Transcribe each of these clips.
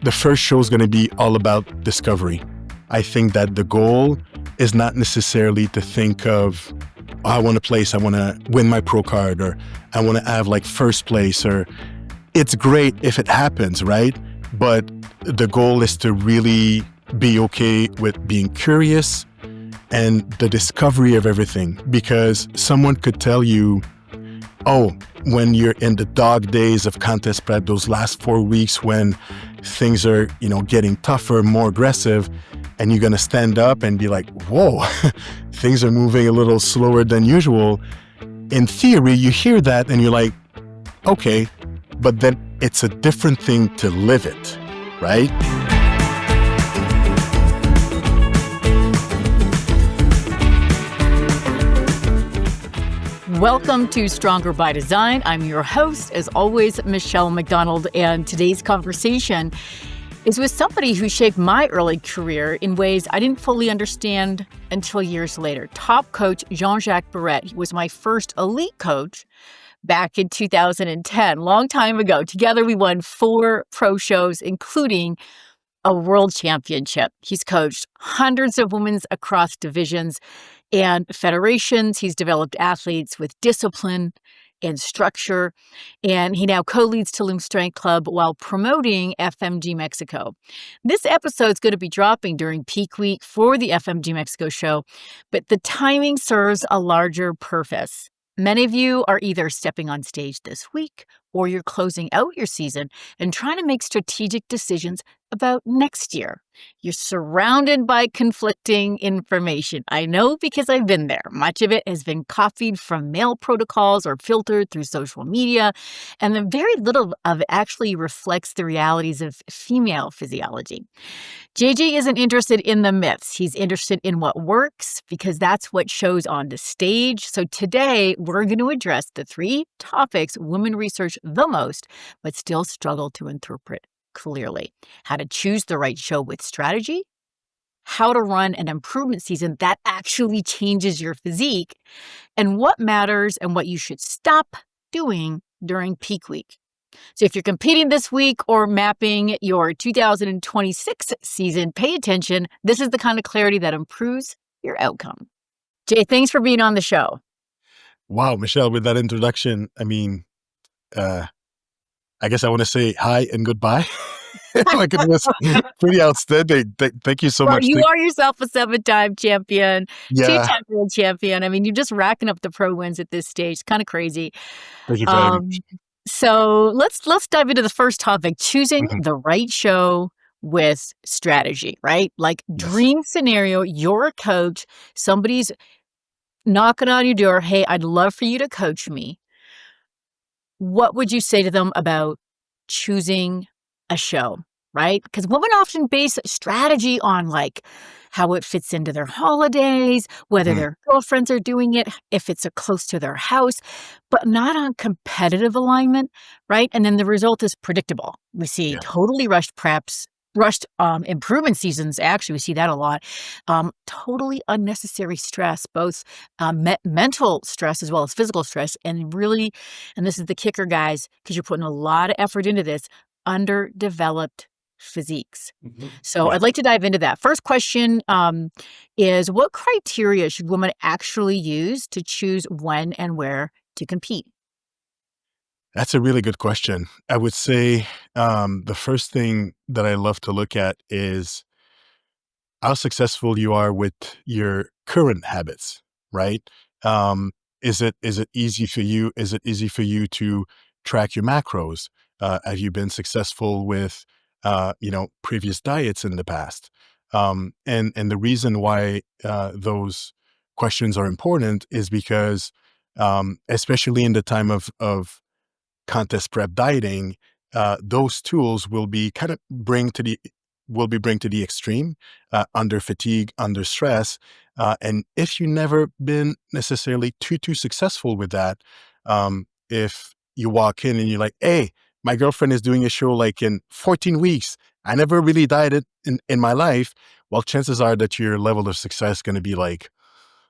the first show is going to be all about discovery. I think that the goal is not necessarily to think of, oh, I want to place, I want to win my pro card, or I want to have like first place, or it's great if it happens, right? But the goal is to really be okay with being curious and the discovery of everything, because someone could tell you, oh, when you're in the dog days of contest prep, those last 4 weeks when things are, getting tougher, more aggressive, and you're going to stand up and be like, whoa, things are moving a little slower than usual. In theory, you hear that and you're like, okay, but then it's a different thing to live it, right? Welcome to Stronger by Design. I'm your host, as always, Michelle MacDonald, and today's conversation is with somebody who shaped my early career in ways I didn't fully understand until years later. Top coach Jean Jacques Barrett. He was my first elite coach back in 2010, long time ago. Together, we won 4 pro shows, including a world championship. He's coached hundreds of women across divisions and federations. He's developed athletes with discipline and structure, and he now co-leads Tulum Strength Club while promoting FMG Mexico. This episode is going to be dropping during peak week for the FMG Mexico show, but the timing serves a larger purpose. Many of you are either stepping on stage this week or you're closing out your season and trying to make strategic decisions about next year. You're surrounded by conflicting information. I know because I've been there. Much of it has been copied from male protocols or filtered through social media, and then very little of it actually reflects the realities of female physiology. JJ isn't interested in the myths. He's interested in what works because that's what shows on the stage. So today, we're going to address the 3 topics women research the most, but still struggle to interpret clearly. How to choose the right show with strategy, how to run an improvement season that actually changes your physique, and what matters and what you should stop doing during peak week. So if you're competing this week or mapping your 2026 season, pay attention. This is the kind of clarity that improves your outcome. Jay, thanks for being on the show. Wow, Michelle, with that introduction, I guess I want to say hi and goodbye. Like, it was pretty outstanding. Thank you so much. You are yourself a 7-time champion, Yeah. 2-time world champion. I mean, you're just racking up the pro wins at this stage. It's kind of crazy. Thank you very much. So let's dive into the first topic, choosing the right show with strategy, right? Like dream scenario, you're a coach, somebody's knocking on your door. Hey, I'd love for you to coach me. What would you say to them about choosing a show, right? Because women often base strategy on like how it fits into their holidays, whether their girlfriends are doing it, if it's close to their house, but not on competitive alignment, right? And then the result is predictable. We see totally rushed preps, rushed improvement seasons. Actually, we see that a lot. Totally unnecessary stress, both mental stress as well as physical stress. And really, and this is the kicker, guys, because you're putting a lot of effort into this, underdeveloped physiques. So I'd like to dive into that. First question is, what criteria should women actually use to choose when and where to compete? That's a really good question. I would say the first thing that I love to look at is how successful you are with your current habits, right? Is it easy for you? Is it easy for you to track your macros? Have you been successful with previous diets in the past? And the reason why those questions are important is because especially in the time of contest prep dieting, those tools will be bring to the extreme, under fatigue, under stress. And if you've never been necessarily too successful with that, if you walk in and you're like, hey, my girlfriend is doing a show like in 14 weeks, I never really dieted in my life. Well, chances are that your level of success is going to be like,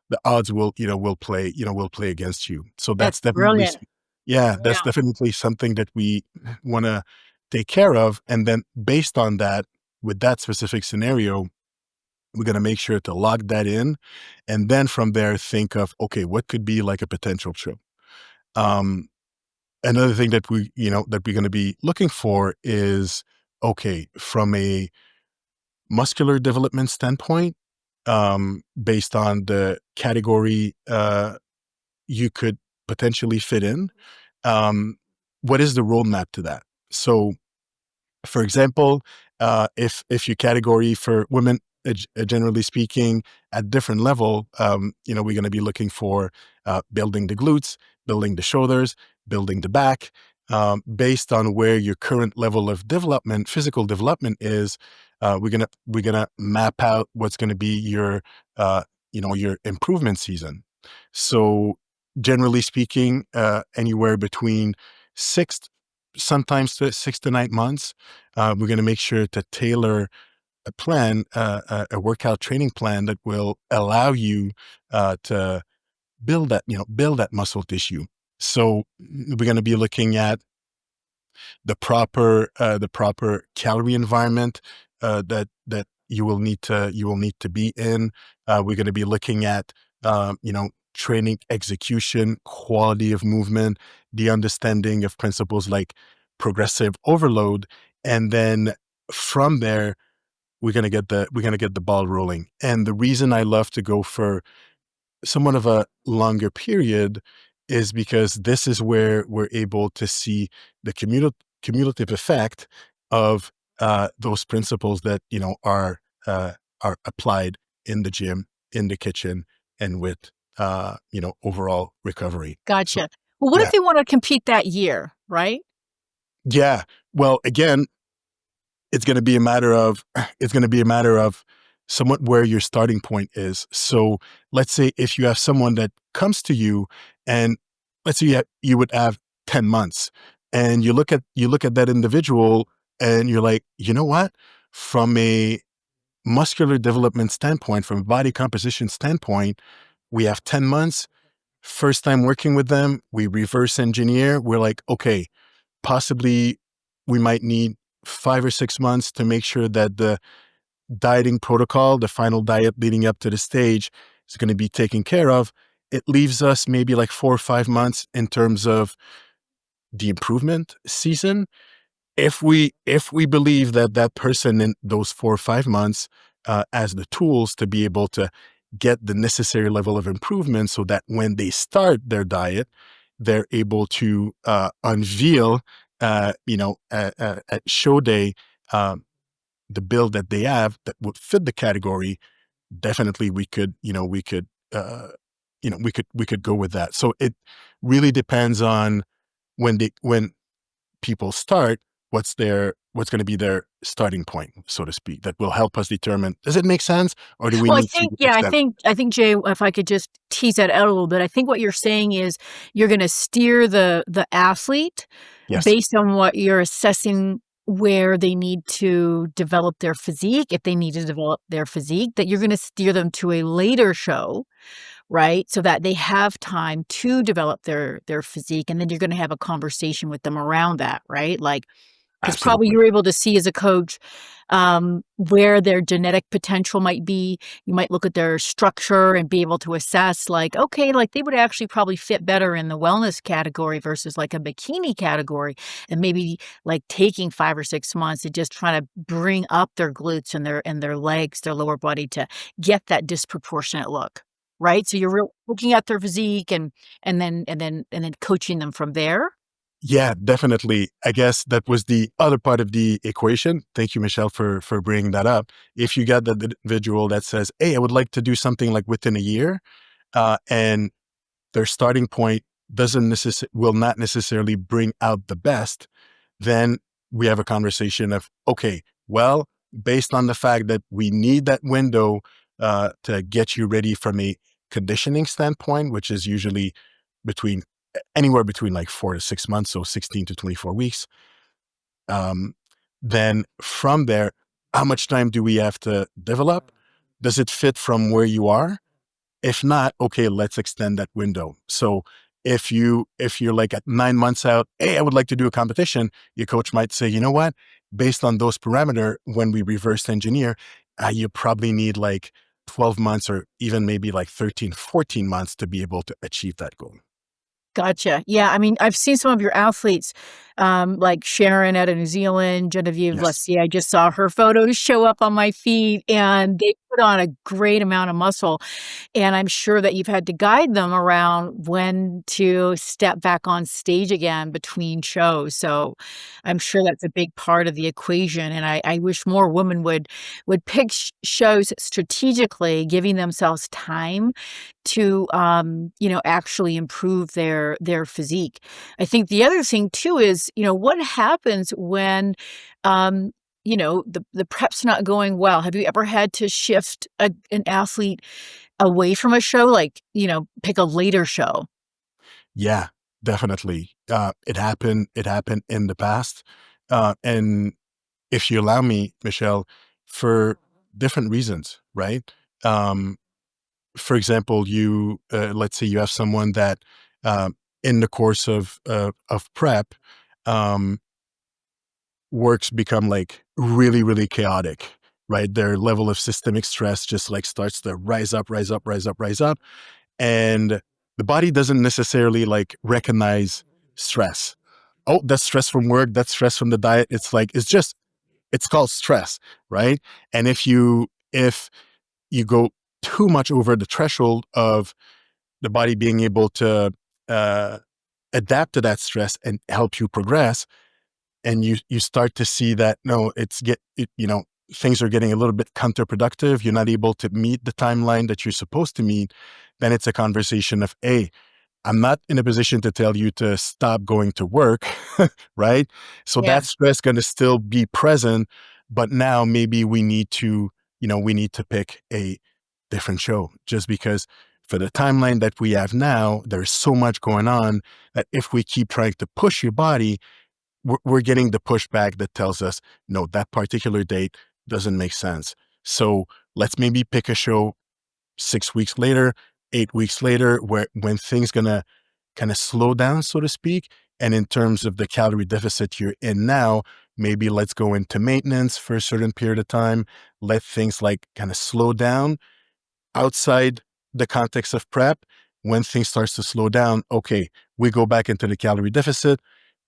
the odds will play against you. So that's definitely, brilliant. that's definitely something that we want to take care of. And then based on that, with that specific scenario, we're going to make sure to log that in. And then from there, think of, okay, what could be like a potential trip? Um, Another thing that that we're going to be looking for is, okay, from a muscular development standpoint, based on the category you could potentially fit in, um, what is the roadmap to that? So, for example, if your category for women, generally speaking, at different level, we're going to be looking for building the glutes, building the shoulders, building the back, based on where your current level of development, physical development is. We're gonna map out what's going to be your improvement season. So, generally speaking, anywhere between six, sometimes to 6 to 9 months, we're going to make sure to tailor a plan, a workout training plan that will allow you to build that muscle tissue. So we're going to be looking at the proper calorie environment that you will need to be in. We're going to be looking at training execution, quality of movement, the understanding of principles like progressive overload, and then from there we're going to get the ball rolling. And the reason I love to go for somewhat of a longer period is because this is where we're able to see the cumulative effect of those principles that are applied in the gym, in the kitchen, and with overall recovery. So Gotcha. Well, what if yeah, they want to compete that year, right? yeah. Well, again, it's going to be a matter of somewhat where your starting point is. So let's say if you have someone that comes to you, and let's say you would have 10 months, and you look at that individual and you're like, you know what? From a muscular development standpoint, from a body composition standpoint, we have 10 months. First time working with them, we reverse engineer. We're like, okay, possibly we might need 5 or 6 months to make sure that the dieting protocol, the final diet leading up to the stage, is going to be taken care of. It leaves us maybe like 4 or 5 months in terms of the improvement season. If we believe that that person in those 4 or 5 months has the tools to be able to get the necessary level of improvement, so that when they start their diet, they're able to unveil, at show day, the build that they have that would fit the category. Definitely, we could go with that. So it really depends on when people start, what's going to be their starting point, so to speak, that will help us determine, does it make sense, or do we Well, I need to think, yeah, extend? I think Jay, if I could just tease that out a little bit, I think what you're saying is you're going to steer the athlete Yes. based on what you're assessing where they need to develop their physique. If they need to develop their physique, that you're going to steer them to a later show, right? So that they have time to develop their physique, and then you're going to have a conversation with them around that, right? Like, because probably Absolutely. you're able to see as a coach where their genetic potential might be. You might look at their structure and be able to assess, like, okay, like they would actually probably fit better in the wellness category versus like a bikini category, and maybe like taking 5 or 6 months to just try to bring up their glutes and their legs, their lower body to get that disproportionate look. Right. So you're looking at their physique and then coaching them from there. Yeah, definitely. I guess that was the other part of the equation. Thank you, Michelle, for bringing that up. If you got that individual that says, hey, I would like to do something like within a year, and their starting point will not necessarily bring out the best, then we have a conversation of, okay, well, based on the fact that we need that window to get you ready from a conditioning standpoint, which is usually between anywhere between like 4 to 6 months, so 16 to 24 weeks. Um, then from there, how much time do we have to develop? Does it fit from where you are? If not, okay, let's extend that window. So If you're like at 9 months out, hey, I would like to do a competition, your coach might say, you know what, based on those parameter, when we reverse engineer, you probably need like 12 months or even maybe like 13, 14 months to be able to achieve that goal. Gotcha. Yeah, I mean, I've seen some of your athletes, like Sharon out of New Zealand, Genevieve, let's Yes. see, I just saw her photos show up on my feed, and they put on a great amount of muscle. And I'm sure that you've had to guide them around when to step back on stage again between shows. So I'm sure that's a big part of the equation. And I wish more women would pick shows strategically, giving themselves time to actually improve their physique. I think the other thing too is, what happens when the prep's not going well? Have you ever had to shift an athlete away from a show, like, pick a later show? Yeah, definitely. It happened in the past. And if you allow me, Michelle, for different reasons, right? Um, for example, let's say you have someone that, in the course of prep, um, works become like really, really chaotic, right? Their level of systemic stress just like starts to rise up, rise up, rise up, rise up. And the body doesn't necessarily like recognize stress. Oh, that's stress from work. That's stress from the diet. It's called stress, right? And if you go too much over the threshold of the body being able to uh, adapt to that stress and help you progress, and you start to see that no, things are getting a little bit counterproductive. You're not able to meet the timeline that you're supposed to meet. Then it's a conversation of, hey, I'm not in a position to tell you to stop going to work, right? So Yeah. that stress going to still be present, but now maybe we need to pick a different show, just because for the timeline that we have now, there's so much going on that if we keep trying to push your body, we're getting the pushback that tells us, no, that particular date doesn't make sense. So let's maybe pick a show 6 weeks later, 8 weeks later, when things gonna kind of slow down, so to speak. And in terms of the calorie deficit you're in now, maybe let's go into maintenance for a certain period of time. Let things like kind of slow down outside the context of prep. When things starts to slow down, okay, we go back into the calorie deficit.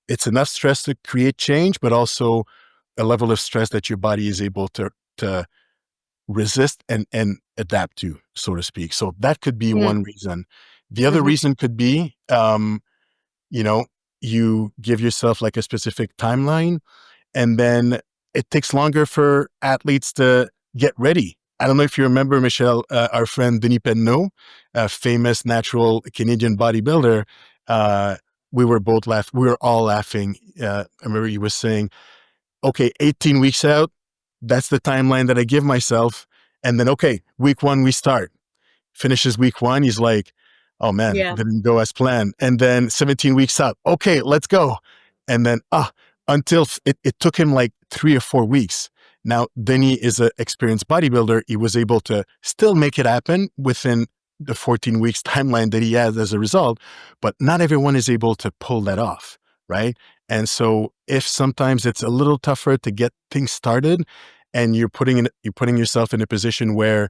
It's enough stress to create change, but also a level of stress that your body is able to resist and adapt to, so to speak. So that could be Mm, one reason. The other mhm. reason could be, you know, you give yourself like a specific timeline, and then it takes longer for athletes to get ready. I don't know if you remember, Michelle, our friend Denis Penneau, a famous natural Canadian bodybuilder. Uh, we were all laughing. I remember he was saying, okay, 18 weeks out, that's the timeline that I give myself. And then, okay, week one, we start. Finishes week one, he's like, oh man, Yeah. didn't go as planned. And then 17 weeks out, okay, let's go. And then, it took him like 3 or 4 weeks. Now, Denny is an experienced bodybuilder. He was able to still make it happen within the 14 weeks timeline that he has as a result, but not everyone is able to pull that off, right? And so if sometimes it's a little tougher to get things started, and you're putting yourself in a position where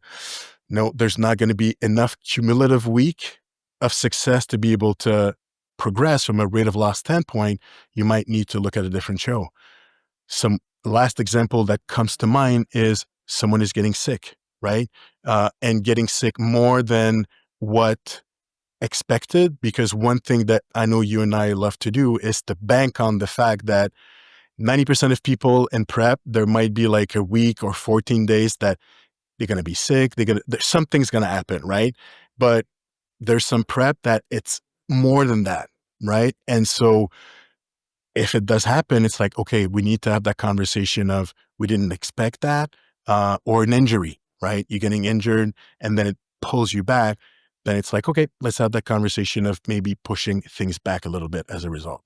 no, there's not going to be enough cumulative week of success to be able to progress from a rate of loss standpoint, you might need to look at a different show. Some last example that comes to mind is someone is getting sick, right? And getting sick more than what expected, because one thing that I know you and I love to do is to bank on the fact that 90% of people in prep, there might be like a week or 14 days that they're going to be sick. Something's going to happen, right? But there's some prep that it's more than that, right? And so if it does happen, it's like, okay, we need to have that conversation of we didn't expect that, or an injury, right? You're getting injured and then it pulls you back. Then it's like, okay, let's have that conversation of maybe pushing things back a little bit as a result.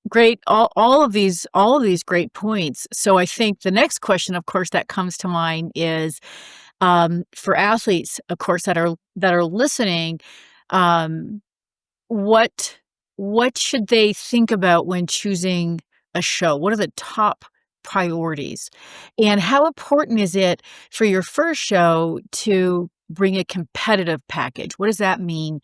Great. All of these great points. So I think the next question, of course, that comes to mind is, for athletes, of course, that are listening. Um, what what should they think about when choosing a show? What are the top priorities? And how important is it for your first show to bring a competitive package? What does that mean?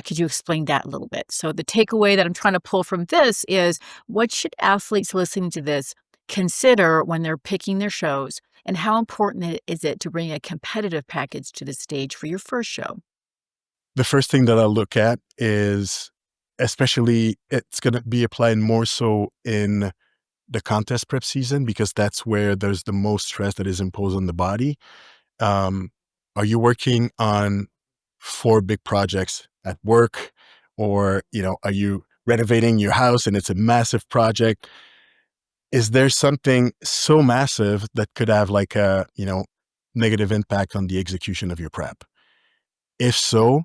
Could you explain that a little bit? So the takeaway that I'm trying to pull from this is what should athletes listening to this consider when they're picking their shows, and how important is it to bring a competitive package to the stage for your first show? The first thing that I'll look at is, especially it's going to be applied more so in the contest prep season, because that's where there's the most stress that is imposed on the body. Um, are you working on 4 big projects at work, or, are you renovating your house and it's a massive project? Is there something so massive that could have like a, negative impact on the execution of your prep? If so,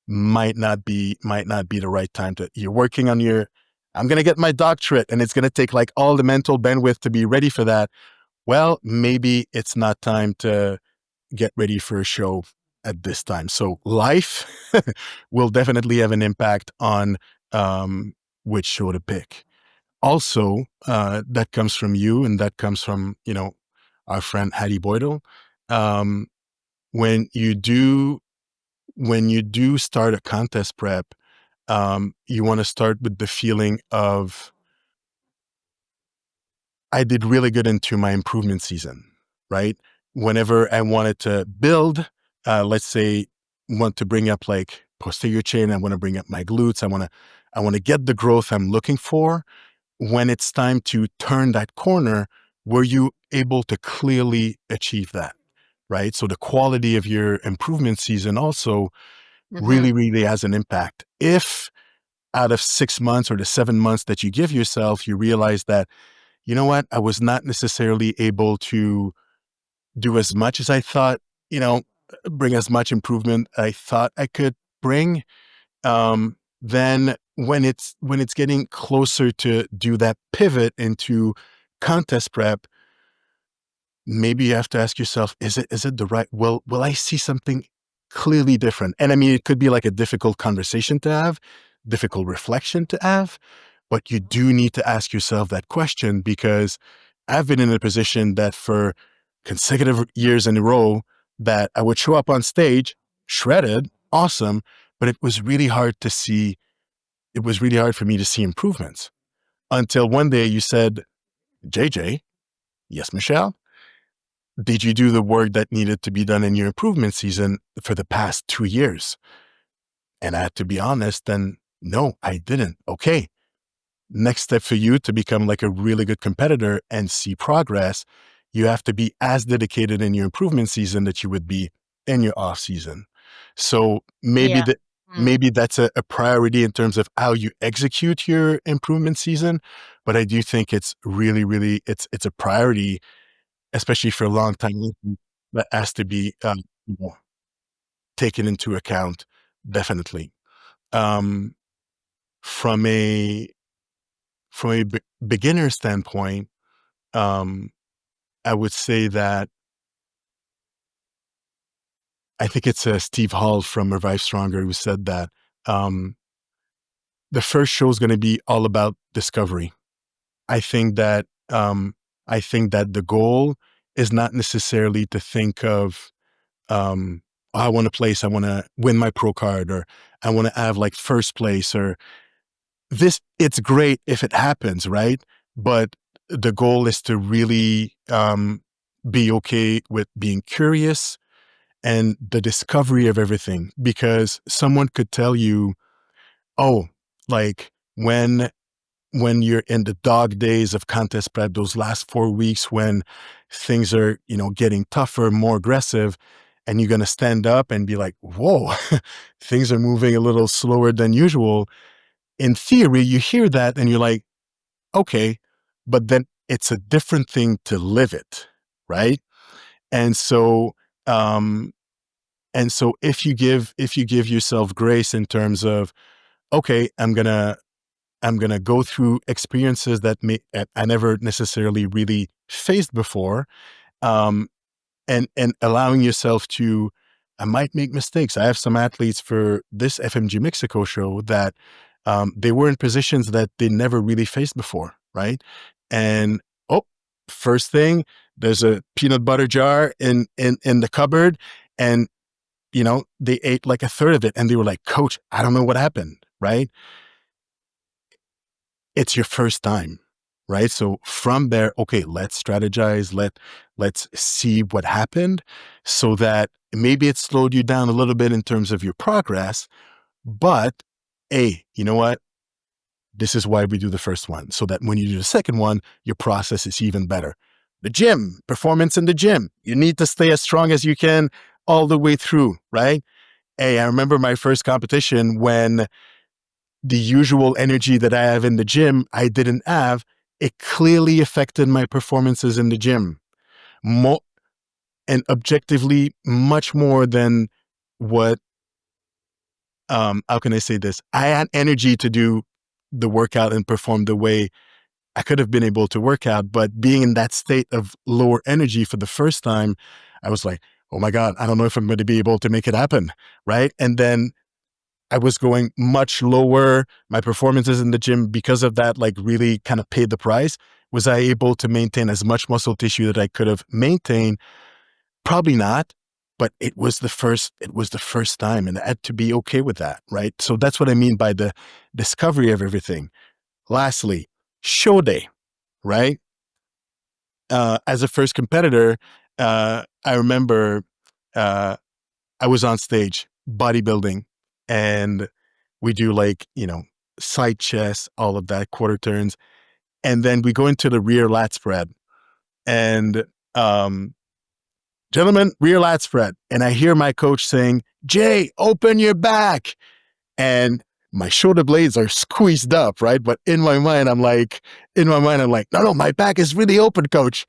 might not be the right time to you're working on your I'm going to get my doctorate and it's going to take like all the mental bandwidth to be ready for that. Well, maybe it's not time to get ready for a show at this time. So life will definitely have an impact on which show to pick. Also, that comes from you, and that comes from, our friend Hattie Boydell. Um, when you do when you do start a contest prep, you want to start with the feeling of, I did really good into my improvement season, right? Whenever I wanted to build, let's say, want to bring up like posterior chain, I want to bring up my glutes, I want to get the growth I'm looking for. When it's time to turn that corner, were you able to clearly achieve that, right? So the quality of your improvement season also really, Mhm. really has an impact. If out of 6 months or the 7 months that you give yourself, you realize that, you know what, I was not necessarily able to do as much as I thought, you know, bring as much improvement I thought I could bring. Then when it's getting closer to do that pivot into contest prep, maybe you have to ask yourself, is it the right, will I see something clearly different? And I mean, it could be like a difficult conversation to have, difficult reflection to have, but you do need to ask yourself that question, because I've been in a position that for consecutive years in a row that I would show up on stage, shredded, awesome, but it was really hard for me to see improvements until one day you said, JJ, yes, Michelle, did you do the work that needed to be done in your improvement season for the past 2 years? And I had to be honest, and no, I didn't. Okay. Next step for you to become like a really good competitor and see progress, you have to be as dedicated in your improvement season that you would be in your off season. So Yeah. Mm. maybe that's a priority in terms of how you execute your improvement season. But I do think it's really, really, it's a priority, especially for a long time, that has to be you know, taken into account, definitely. Um, from a beginner standpoint, um, I would say that I think it's Steve Hall from Revive Stronger who said that um, the first show is going to be all about discovery. I think that the goal is not necessarily to think of I want to place, I want to win my pro card, or I want to have like first place, or this. It's great if it happens, right? But the goal is to really be okay with being curious and the discovery of everything, because someone could tell you, oh, like when you're in the dog days of contest prep, those last 4 weeks when things are, getting tougher, more aggressive, and you're going to stand up and be like, whoa, things are moving a little slower than usual. In theory, you hear that and you're like, okay, but then it's a different thing to live it, right? And so, um, if you give yourself grace in terms of, okay, I'm gonna go through experiences that I never necessarily really faced before, um, and allowing yourself to I might make mistakes. I have some athletes for this FMG Mexico show that they were in positions that they never really faced before, right? And oh, first thing, there's a peanut butter jar in the cupboard, and they ate like a third of it, and they were like, "Coach, I don't know what happened," right? It's your first time, right? So from there, okay, let's strategize. Let's see what happened, so that maybe it slowed you down a little bit in terms of your progress. But hey, you know what? This is why we do the first one, so that when you do the second one, your process is even better. The gym, performance in the gym. You need to stay as strong as you can all the way through, right? Hey, I remember my first competition when the usual energy that I have in the gym, I didn't have. It clearly affected my performances in the gym. And objectively, much more than what, how can I say this? I had energy to do the workout and perform the way I could have been able to work out, but being in that state of lower energy for the first time, I was like, oh my God, I don't know if I'm going to be able to make it happen. Right. And then I was going much lower. My performances in the gym, because of that, like really kind of paid the price. Was I able to maintain as much muscle tissue that I could have maintained? Probably not, but it was the first time, and I had to be okay with that. Right. So that's what I mean by the discovery of everything. Lastly, show day, right? As a first competitor, I remember uh, I was on stage bodybuilding, and we do like, side chest, all of that, quarter turns. And then we go into the rear lat spread, and um, gentlemen, rear lat spread. And I hear my coach saying, Jay, open your back. And my shoulder blades are squeezed up, right? But in my mind, I'm like, no, my back is really open, coach.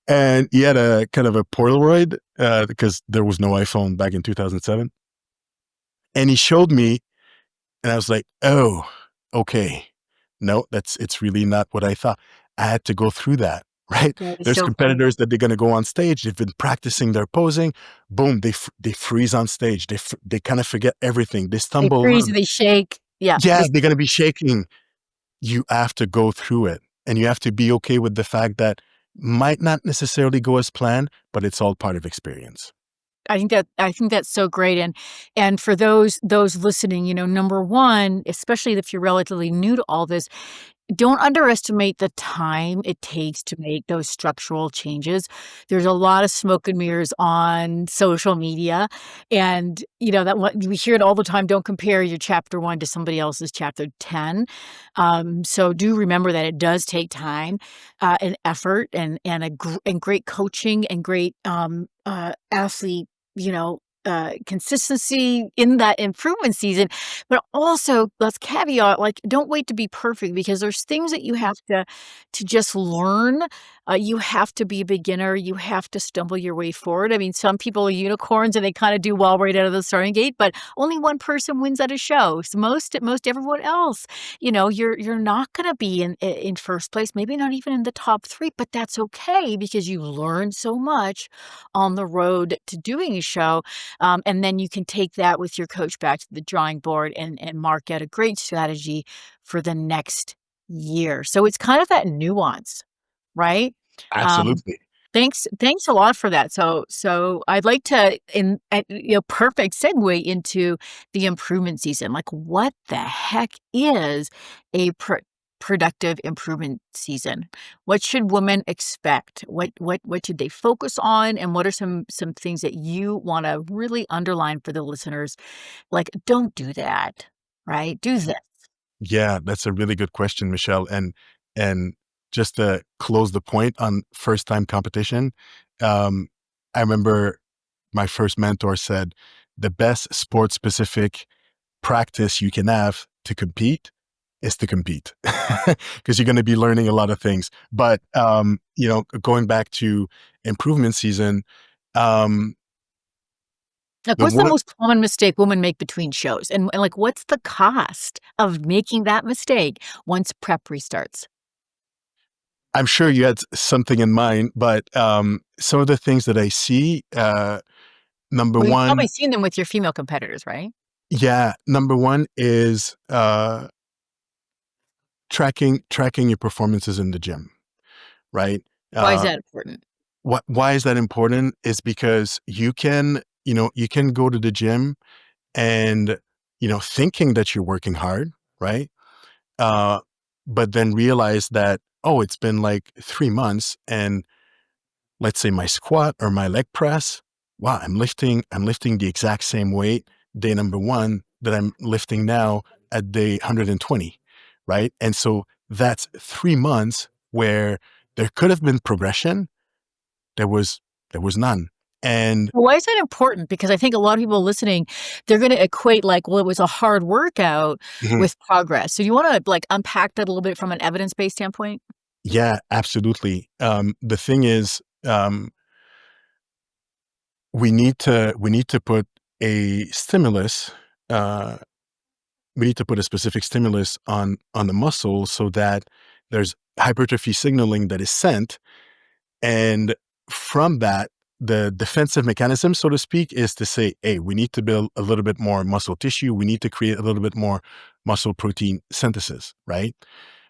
And he had a kind of a Polaroid, because there was no iPhone back in 2007. And he showed me, and I was like, oh, okay. No, it's really not what I thought. I had to go through that, right? That is There's so great. competitors that they're going to go on stage. They've been practicing their posing. Boom, they freeze on stage. They kind of forget everything. They They stumble freeze, around. they shake. Yeah. Yeah, they're going to be shaking. You have to go through it, and you have to be okay with the fact that might not necessarily go as planned, but it's all part of experience. I think that's so great, and for those listening, number one, especially if you're relatively new to all this, don't underestimate the time it takes to make those structural changes. There's a lot of smoke and mirrors on social media, and, that what we hear it all the time, don't compare your chapter 1 to somebody else's chapter 10. So do remember that it does take time, and effort and great coaching and great, athlete, consistency in that improvement season. But also, let's caveat, like, don't wait to be perfect, because there's things that you have to just learn. You have to be a beginner. You have to stumble your way forward. I mean, some people are unicorns and they kind of do well right out of the starting gate, but only one person wins at a show. So most everyone else, you're not going to be in first place, maybe not even in the top 3, but that's okay, because you learn so much on the road to doing a show. And then you can take that with your coach back to the drawing board and mark out a great strategy for the next year. So it's kind of that nuance, right? Um, Absolutely. thanks a lot for that. So I'd like to perfect segue into the improvement season. Like, what the heck is a productive improvement season? What should women expect? What should they focus on? And what are some things that you want to really underline for the listeners? Like, don't do that, right? Do this. Yeah, that's a really good question, Michelle. And just to close the point on first time competition, um, I remember my first mentor said the best sports specific practice you can have to compete is to compete, because you're going to be learning a lot of things. But going back to improvement season, um, Like, the what's the one most common mistake women make between shows? And like, what's the cost of making that mistake once prep restarts? I'm sure you had something in mind, but some of the things that I see, Number Well, you've one, probably seen them with your female competitors, right? yeah, number one is tracking your performances in the gym, right? Why is Uh, that important? why is that important? Is because you can go to the gym and thinking that you're working hard, right? Uh, but then realize that, oh, it's been like 3 months, and let's say my squat or my leg press, wow, I'm lifting the exact same weight day number one that I'm lifting now at day 120, right? And so that's 3 months where there could have been progression. There was there was none. And Well, why is that important? Because I think a lot of people listening, they're gonna equate like, well, it was a hard workout mhm, with progress. So you wanna, like, unpack that a little bit from an evidence-based standpoint? yeah, absolutely. The thing is, we need to put a stimulus. Uh, we need to put a specific stimulus on the muscle so that there's hypertrophy signaling that is sent, and from that, the defensive mechanism, so to speak, is to say, hey, we need to build a little bit more muscle tissue, we need to create a little bit more muscle protein synthesis, right?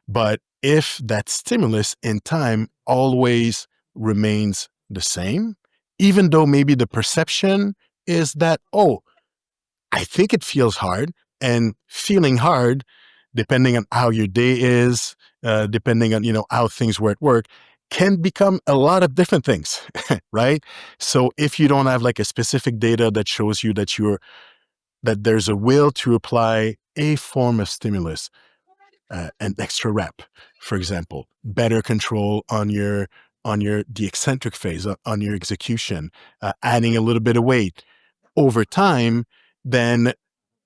But if that stimulus in time always remains the same, even though maybe the perception is that, oh, I think it feels hard, and feeling hard, depending on how your day is, depending on how things were at work, can become a lot of different things, right? So if you don't have like a specific data that shows you that there's a will to apply a form of stimulus, an extra rep, for example, better control on your the eccentric phase, on your execution, adding a little bit of weight over time, then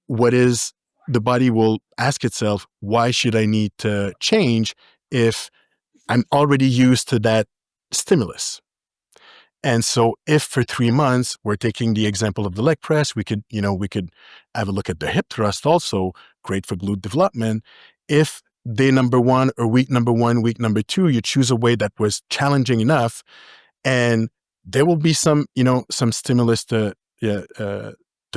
what is the body will ask itself, why should I need to change if I'm already used to that stimulus? And so if for 3 months, we're taking the example of the leg press, we could have a look at the hip thrust also, great for glute development. If day number one, week number two, you choose a way that was challenging enough, and there will be some stimulus to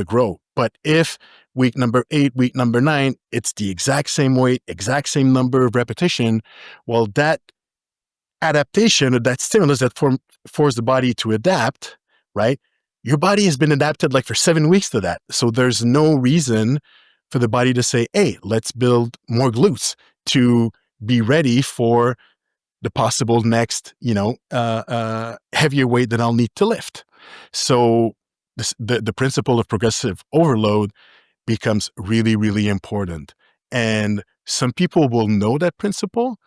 grow. But if week number 8, week number 9, it's the exact same weight, exact same number of repetition, well, that adaptation or that stimulus that forced the body to adapt, right? Your body has been adapted like for 7 weeks to that. So there's no reason for the body to say, hey, let's build more glutes to be ready for the possible next, heavier weight that I'll need to lift. So the principle of progressive overload becomes really, really important. And some people will know that principle,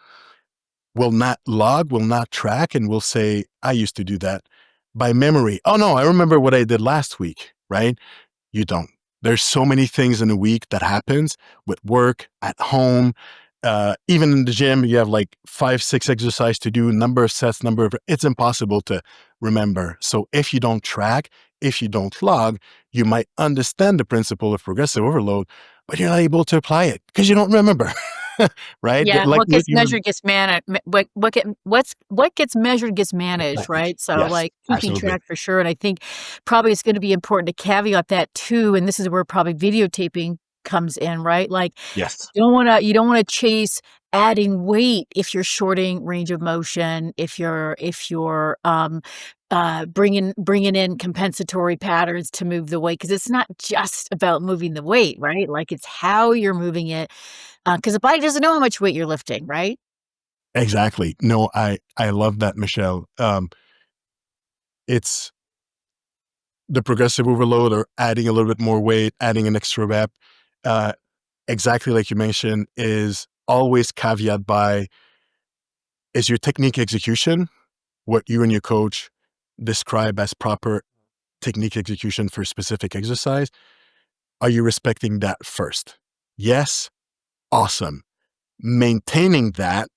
will not log, will not track, and will say, I used to do that by memory. Oh no, I remember what I did last week, right? You don't. There's so many things in a week that happens with work, at home, even in the gym. You have like 5, 6 exercises to do, number of sets, it's impossible to remember. So if you don't track, if you don't log, you might understand the principle of progressive overload, but you're not able to apply it because you don't remember, right? Yeah, Like what what gets you were, measured gets managed. What gets measured gets managed, right? So, yes, like, keeping absolutely. track for sure, and I think probably it's gonna be important to caveat that too, and this is where probably videotaping comes in, right? Like, Yes. you don't wanna chase adding weight if you're shorting range of motion, if you're bringing in compensatory patterns to move the weight, because it's not just about moving the weight, right? Like, it's how you're moving it, because the body doesn't know how much weight you're lifting, right? Exactly. No, I love that, Michelle. It's the progressive overload or adding a little bit more weight, adding an extra rep, uh, exactly like you mentioned, is always caveat by, is your technique execution what you and your coach describe as proper technique execution for a specific exercise? Are you respecting that first? Yes, awesome. Maintaining that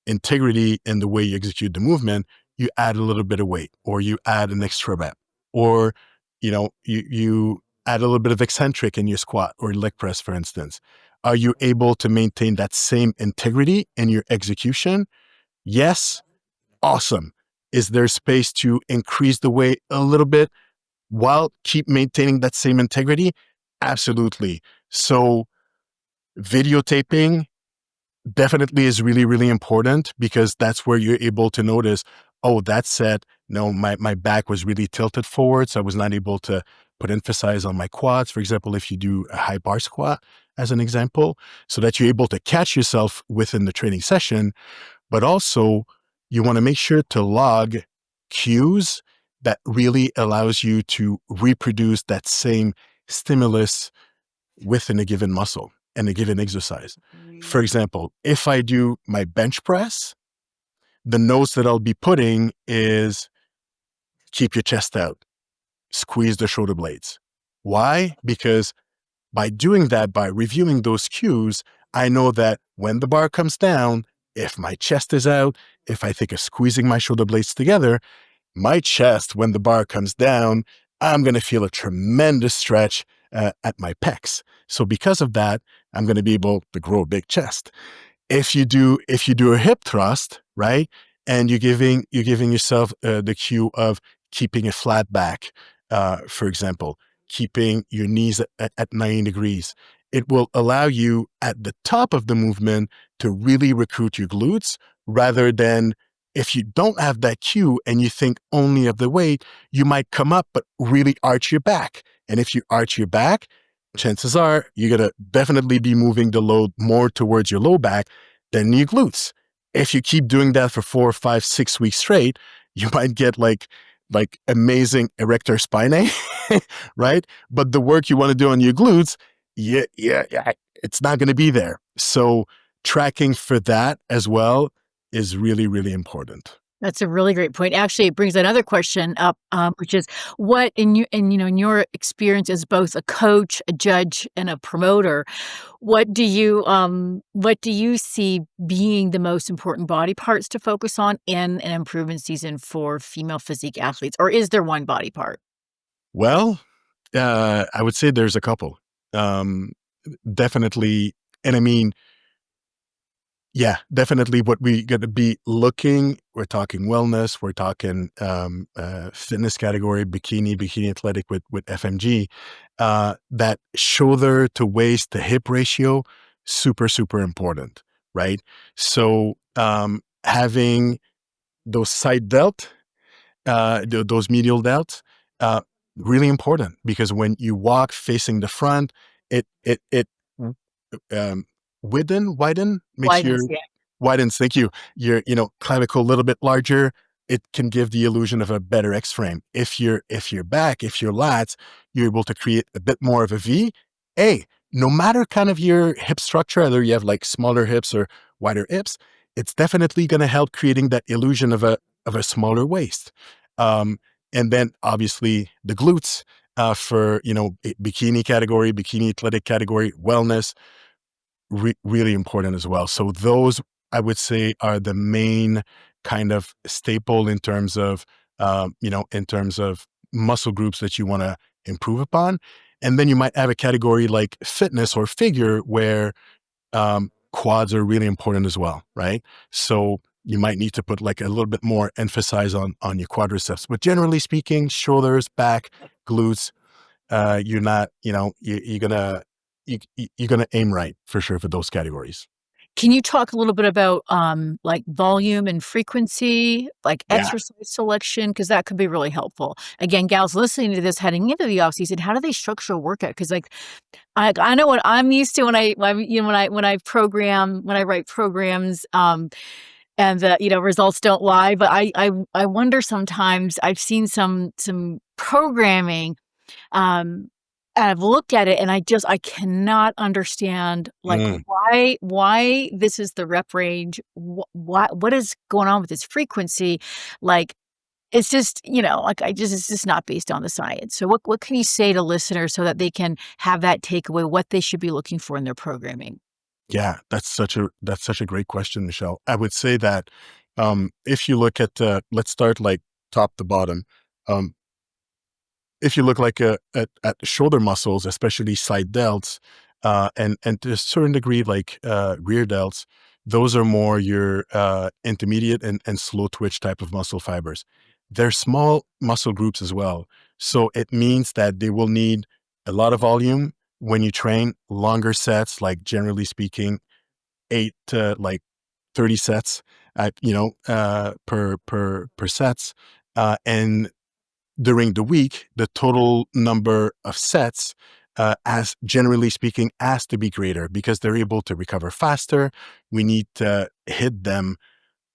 integrity in the way you execute the movement, you add a little bit of weight, or you add an extra rep, or you add a little bit of eccentric in your squat or leg press, for instance. Are you able to maintain that same integrity in your execution? Yes, awesome. Is there space to increase the weight a little bit? while keep maintaining that same integrity? Absolutely. So videotaping definitely is really, really important, because that's where you're able to notice, oh, that set, no, my back was really tilted forward, so I was not able to put emphasis on my quads, for example, if you do a high bar squat as an example, so that you're able to catch yourself within the training session. But also, you want to make sure to log cues that really allows you to reproduce that same stimulus within a given muscle and a given exercise. For example, if I do my bench press, the notes that I'll be putting is keep your chest out, squeeze the shoulder blades. Why? Because by doing that, by reviewing those cues, I know that when the bar comes down, if my chest is out, if I think of squeezing my shoulder blades together, my chest, when the bar comes down, I'm going to feel a tremendous stretch at my pecs. So because of that, I'm going to be able to grow a big chest. If you do a hip thrust, right, and you're giving yourself the cue of keeping a flat back, for example, keeping your knees at 90 degrees, it will allow you at the top of the movement to really recruit your glutes, rather than if you don't have that cue and you think only of the weight, you might come up but really arch your back. And if you arch your back, chances are you're going to definitely be moving the load more towards your low back than your glutes. If you keep doing that for 4, 5, 6 weeks straight, you might get like amazing erector spinae, right? But the work you want to do on your glutes, yeah, it's not going to be there. So tracking for that as well is really, really important. That's a really great point. Actually, it brings another question up, which is what in your experience as both a coach, a judge, and a promoter, what do you see being the most important body parts to focus on in an improvement season for female physique athletes, or is there one body part? Well, I would say there's a couple. Um, Definitely, and I mean, yeah, definitely what we got to be looking, we're talking wellness, we're talking fitness category, bikini athletic with FMG, that shoulder to waist to hip ratio, super, super important, right? So having those side delt, those medial delts, uh, really important, because when you walk facing the front, it um, makes your Widens, yeah. widens. Thank you. Your clavicle a little bit larger. It can give the illusion of a better X frame. If you're back, if you're lats, you're able to create a bit more of a V. A No matter kind of your hip structure, whether you have like smaller hips or wider hips, it's definitely going to help creating that illusion of a smaller waist. Um, and then obviously the glutes, for bikini category, bikini athletic category, wellness, really important as well. So those, I would say, are the main kind of staple in terms of muscle groups that you want to improve upon. And then you might have a category like fitness or figure, where quads are really important as well, right? So you might need to put like a little bit more emphasis on your quadriceps. But generally speaking, shoulders, back, glutes, you're not, you're gonna aim right for sure for those categories. Can you talk a little bit about, like, volume and frequency, like Yeah. exercise selection? Because that could be really helpful. Again, gals listening to this heading into the off season, how do they structure a workout? Because like, I know what I'm used to when I write programs, and the results don't lie, but I wonder sometimes. I've seen some programming, um, and I've looked at it and I cannot understand, like, Mm. why this is the rep range, what is going on with this frequency, like, it's just, like, it's just not based on the science. So what can you say to listeners so that they can have that takeaway, what they should be looking for in their programming? Yeah, that's such a great question, Michelle. I would say that if you look at let's start like top to bottom. Um, if you look like at shoulder muscles, especially side delts, and to a certain degree like rear delts, those are more your intermediate and slow twitch type of muscle fibers. They're small muscle groups as well, So it means that they will need a lot of volume when you train longer sets, like generally speaking, 8 to like 30 sets at, per sets. And during the week, the total number of sets, as generally speaking, has to be greater because they're able to recover faster. We need to hit them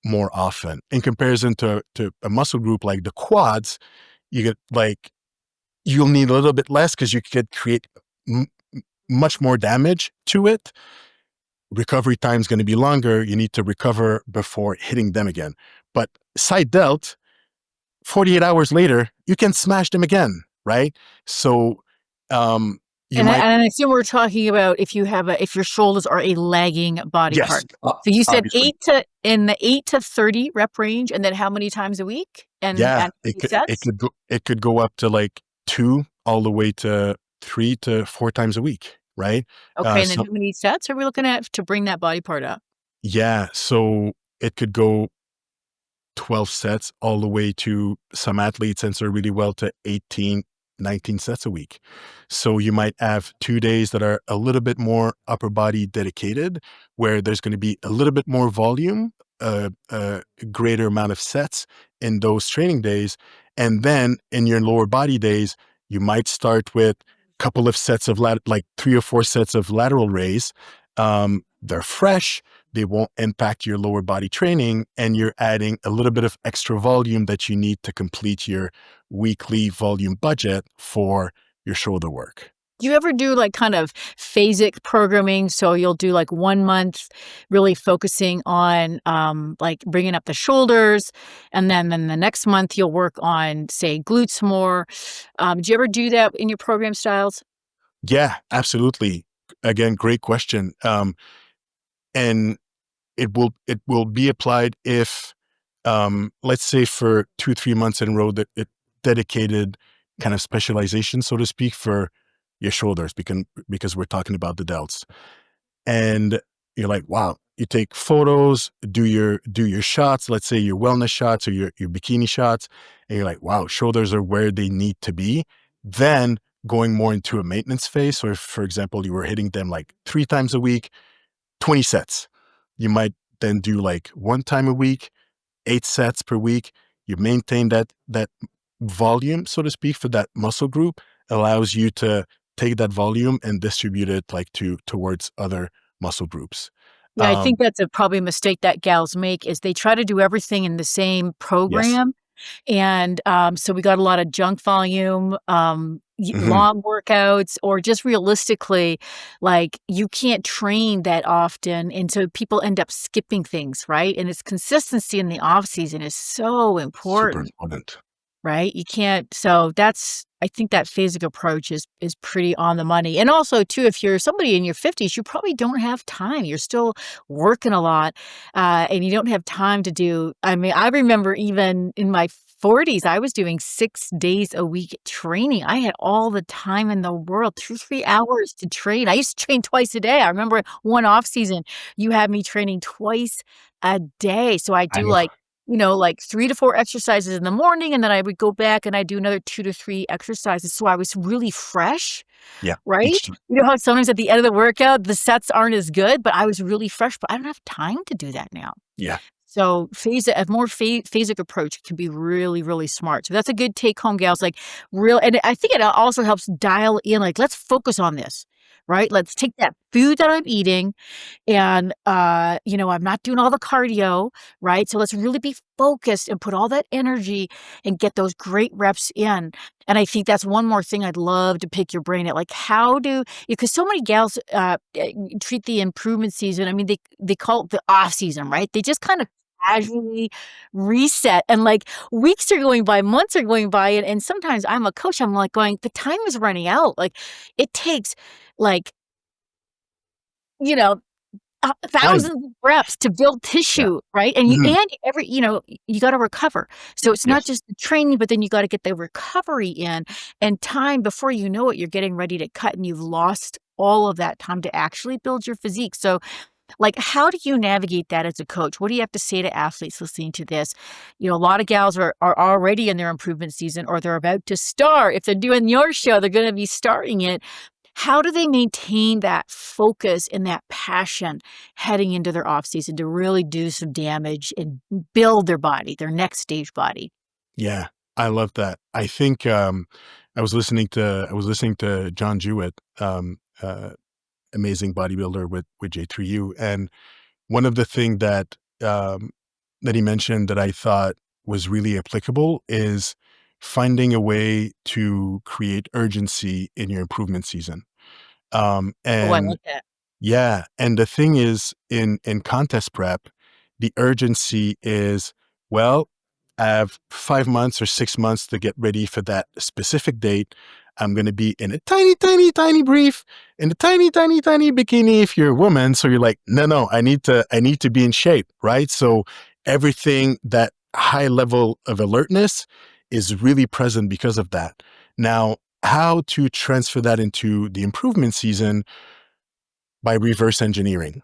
more often. In comparison to a muscle group like the quads, you get like you'll need a little bit less because you could create m- much more damage to it. Recovery time is going to be longer. You need to recover before hitting them again. But side delt, 48 hours later, you can smash them again, right? So um, you And might, I assume we're talking about if your shoulders are a lagging body yes, part. So you said obviously. in the 8 to 30 rep range, and then how many times a week? And Yeah, how many sets? it could go up to like 2 all the way to 3 to 4 times a week, right? Okay, and then So how many sets are we looking at to bring that body part up? yeah, so it could go 12 sets all the way to some athletes answer really well to 18, 19 sets a week. So you might have 2 days that are a little bit more upper body dedicated, where there's going to be a little bit more volume, a greater amount of sets in those training days. And then in your lower body days, you might start with a couple of sets of like 3 or 4 sets of lateral raise. They're fresh, they won't impact your lower body training, and you're adding a little bit of extra volume that you need to complete your weekly volume budget for your shoulder work. Do you ever do like kind of phasic programming? So you'll do like 1 month really focusing on like bringing up the shoulders, and then the next month you'll work on, say, glutes more. Do you ever do that in your program styles? Yeah, absolutely. Again, great question. And it will be applied if, let's say for 2, 3 months in a row that it dedicated kind of specialization, so to speak, for your shoulders, because we're talking about the delts. And you're like, wow, you take photos, do your shots, let's say your wellness shots or your bikini shots, and you're like, wow, shoulders are where they need to be. Then going more into a maintenance phase. So if, for example, you were hitting them like 3 times a week, 20 sets, you might then do like 1 time a week, 8 sets per week. You maintain that volume, so to speak, for that muscle group, allows you to take that volume and distribute it like towards other muscle groups. Yeah, I think Um, that's probably a mistake that gals make is they try to do everything in the same yes. program. And, so we got a lot of junk volume, Mhm. long workouts, or just realistically, like, you can't train that often, and so people end up skipping things, right? And it's consistency in the off season is so Super important. important. Right? You can't so that's I think that phasic approach is pretty on the money. And also too, if you're somebody in your 50s, you probably don't have time. You're still working a lot, and you don't have time to do I mean, I remember even in my 40s, I was doing 6 days a week training. I had all the time in the world, 2, 3 hours to train. I used to train twice a day. I remember one off season, you had me training twice a day. So I I do know. like like 3 to 4 exercises in the morning, and then I would go back and I do another 2 to 3 exercises, so I was really fresh, Yeah. right? Each time. You know how sometimes at the end of the workout, the sets aren't as good, but I was really fresh, but I don't have time to do that now. Yeah. So a more phasic approach can be really, really smart. So that's a good take home, gals, like, real and I think it also helps dial in, like, let's focus on this, right? Let's take that food that I'm eating and, I'm not doing all the cardio, right? So let's really be focused and put all that energy and get those great reps in. And I think that's one more thing I'd love to pick your brain at. Like, how do because so many gals treat the improvement season. I mean, they call it the off season, right? They just kind of casually reset and like weeks are going by, months are going by, and sometimes I'm a coach, I'm like going, the time is running out. Like it takes like, you know, Time. thousands of reps to build Yeah. tissue, right? And Mhm. you gotta recover. So it's not Yes. just the training, but then you gotta get the recovery in, and time before you know it, you're getting ready to cut, and you've lost all of that time to actually build your physique. So Like, how do you navigate that as a coach? What do you have to say to athletes listening to this? A lot of gals are already in their improvement season or they're about to start. If they're doing your show, they're going to be starting it. How do they maintain that focus and that passion heading into their off season to really do some damage and build their body, their next stage body? Yeah, I love that. I think, I was listening to John Jewett, amazing bodybuilder with J3U, and one of the thing that he mentioned that I thought was really applicable is finding a way to create urgency in your improvement season. Oh, I And like that. yeah, and the thing is in contest prep, the urgency is, well, I have 5 months or 6 months to get ready for that specific date. I'm gonna be in a tiny, tiny, tiny brief, in a tiny, tiny, tiny bikini if you're a woman. So you're like, no, I need to be in shape, right? So everything, that high level of alertness is really present because of that. Now, how to transfer that into the improvement season? By reverse engineering,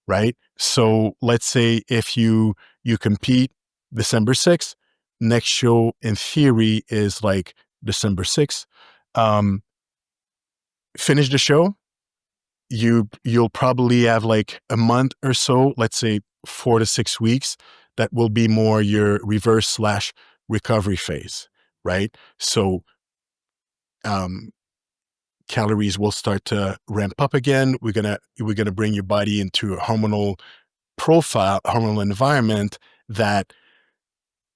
right? So let's say if you compete December 6th, next show in theory is like December 6th. Um, Finish the show, you'll probably have like a month or so, let's say 4 to 6 weeks, that will be more your reverse slash recovery phase, right? So um, calories will start to ramp up again. We're gonna bring your body into a hormonal profile, hormonal environment that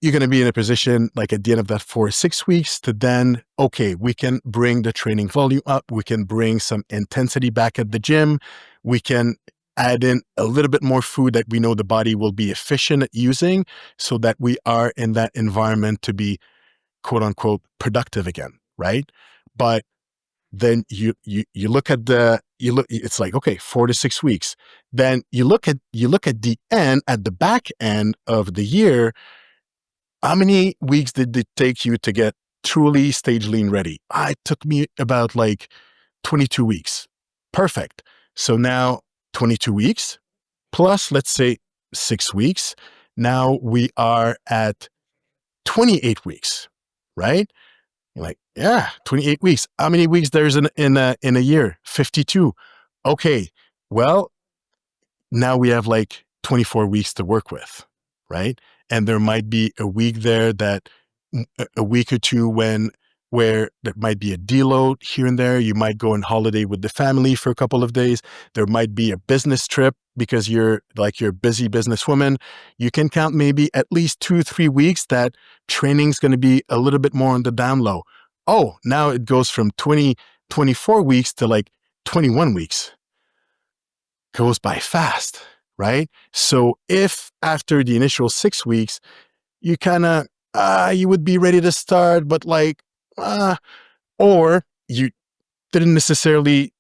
you're going to be in a position like at the end of that 4 to 6 weeks to then, okay, we can bring the training volume up. We can bring some intensity back at the gym. We can add in a little bit more food that we know the body will be efficient at using so that we are in that environment to be quote unquote productive again. Right. But then you look at it's like, okay, 4 to 6 weeks. Then you look at the end, at the back end of the year. How many weeks did it take you to get truly stage lean ready? It took me about like 22 weeks. Perfect. So now 22 weeks plus, let's say, 6 weeks. Now we are at 28 weeks, right? You're like, yeah, 28 weeks. How many weeks there's in a year? 52. Okay. Well, now we have like 24 weeks to work with, right? And there might be a week there that a week or two where there might be a deload here and there. You might go on holiday with the family for a couple of days. There might be a business trip because you're a busy businesswoman. You can count maybe at least 2, 3 weeks that training's going to be a little bit more on the down low. Oh, now it goes from 24 weeks to like 21 weeks. Goes by fast, right? So if after the initial 6 weeks, you kind of, you would be ready to start, but like, or you didn't necessarily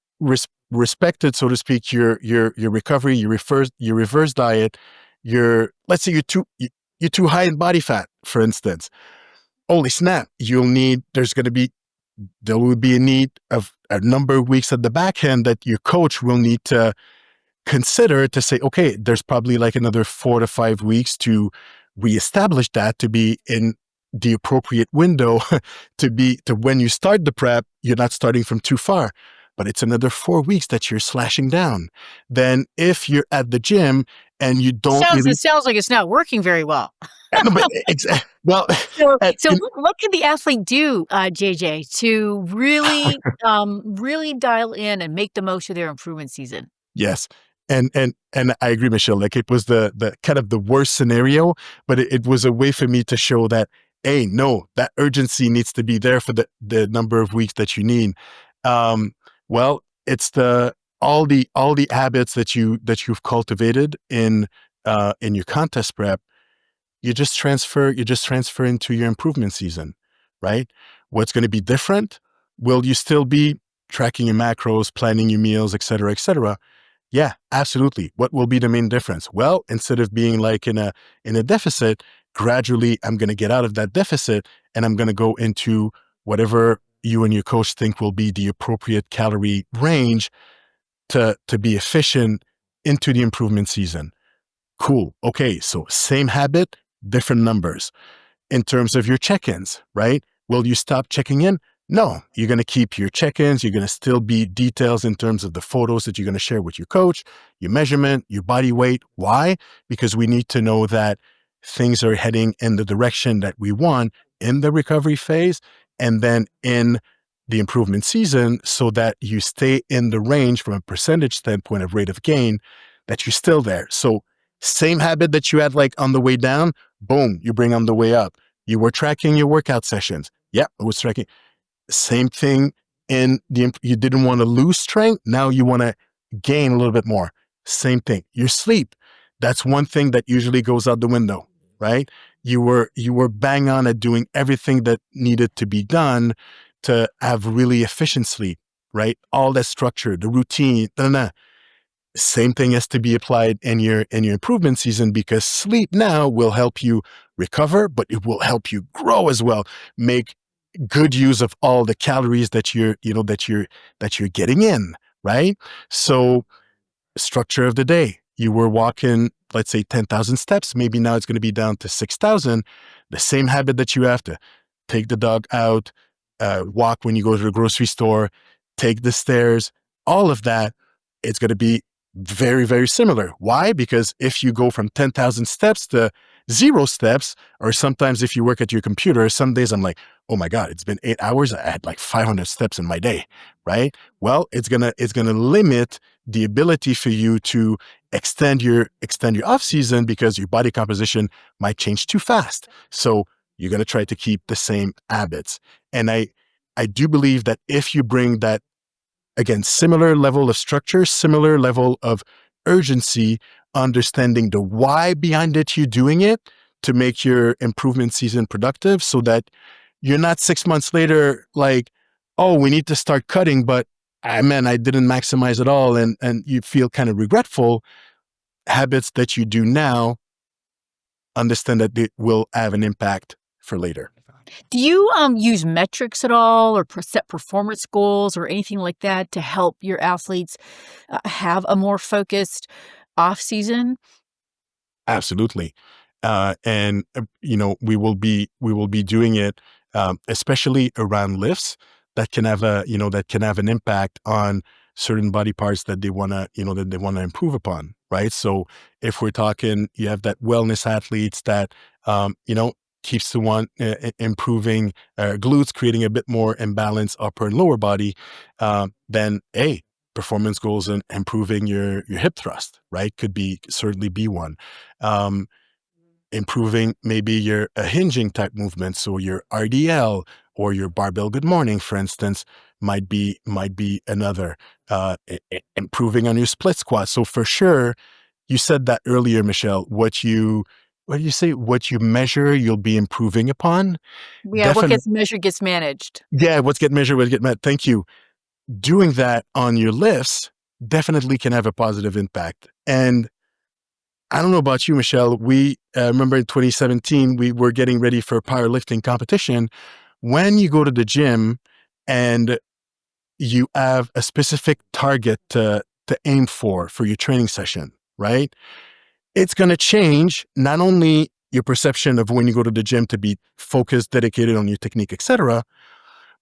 respect it, so to speak, your recovery, your reverse diet, let's say you're too high in body fat, for instance. Holy snap, there will be a need of a number of weeks at the back end that your coach will need to consider to say, okay, there's probably like another 4 to 5 weeks to reestablish that to be in the appropriate window to when you start the prep, you're not starting from too far, but it's another 4 weeks that you're slashing down. Then if you're at the gym and you don't It really, sounds like it's not working very well. no, but well, So, at- so in- what can the athlete do, JJ, to really dial in and make the most of their improvement season? yes. And I agree, Michelle. Like it was the kind of the worst scenario, but it was a way for me to show that, hey, no, that urgency needs to be there for the number of weeks that you need. Well, it's all the habits that you've cultivated in your contest prep. You just transfer into your improvement season, right? What's going to be different? Will you still be tracking your macros, planning your meals, et cetera, et cetera? Yeah, absolutely. What will be the main difference? Well, instead of being like in a deficit, gradually I'm going to get out of that deficit and I'm going to go into whatever you and your coach think will be the appropriate calorie range to be efficient into the improvement season. Cool. Okay. So same habit, different numbers. In terms of your check-ins, right? Will you stop checking in? No, you're going to keep your check-ins. You're going to still be details in terms of the photos that you're going to share with your coach, your measurement, your body weight. Why? Because we need to know that things are heading in the direction that we want in the recovery phase and then in the improvement season, so that you stay in the range from a percentage standpoint of rate of gain, that you're still there. So same habit that you had like on the way down, boom, you bring on the way up. You were tracking your workout sessions. Yep, I was tracking. Same thing you didn't want to lose strength. Now you want to gain a little bit more. Same thing. Your sleep. That's one thing that usually goes out the window, right? You were bang on at doing everything that needed to be done to have really efficient sleep, right? All that structure, the routine, same thing has to be applied in your improvement season, because sleep now will help you recover, but it will help you grow as well. Make good use of all the calories that you're getting in, right? So structure of the day. You were walking, let's say 10,000 steps. Maybe now it's going to be down to 6,000. The same habit that you have to take the dog out, walk when you go to the grocery store, take the stairs, all of that, it's going to be very, very similar. Why? Because if you go from 10,000 steps to 0 steps, or sometimes if you work at your computer, some days I'm like, oh my God, it's been 8 hours. I had like 500 steps in my day, right? Well, it's going to limit the ability for you to extend your off season, because your body composition might change too fast. So you're going to try to keep the same habits. And I do believe that if you bring that, again, similar level of structure, similar level of urgency, understanding the why behind it, you doing it to make your improvement season productive, so that you're not 6 months later like, oh, we need to start cutting, but man, I didn't maximize at all. And you feel kind of regretful. Habits that you do now, understand that it will have an impact for later. Do you use metrics at all, or set performance goals or anything like that to help your athletes have a more focused off season? Absolutely. And we will be doing it, especially around lifts that can have an impact on certain body parts that they want to, improve upon. Right. So if we're talking, you have that wellness athletes that, keeps the one improving glutes, creating a bit more imbalance upper and lower body, then performance goals and improving your hip thrust, right? Could be certainly be one. Um, Improving maybe your hinging type movements, so your RDL or your barbell good morning, for instance, might be another. Improving on your split squat. So for sure, you said that earlier, Michelle. What do you say? What you measure, you'll be improving upon. Yeah, what Definitely. gets measured gets managed. Yeah. What's get measured, what's get met. Thank you. Doing that on your lifts definitely can have a positive impact. And I don't know about you, Michelle. We remember in 2017, we were getting ready for a powerlifting competition. When you go to the gym and you have a specific target to aim for your training session, right? It's going to change not only your perception of when you go to the gym to be focused, dedicated on your technique, etc.,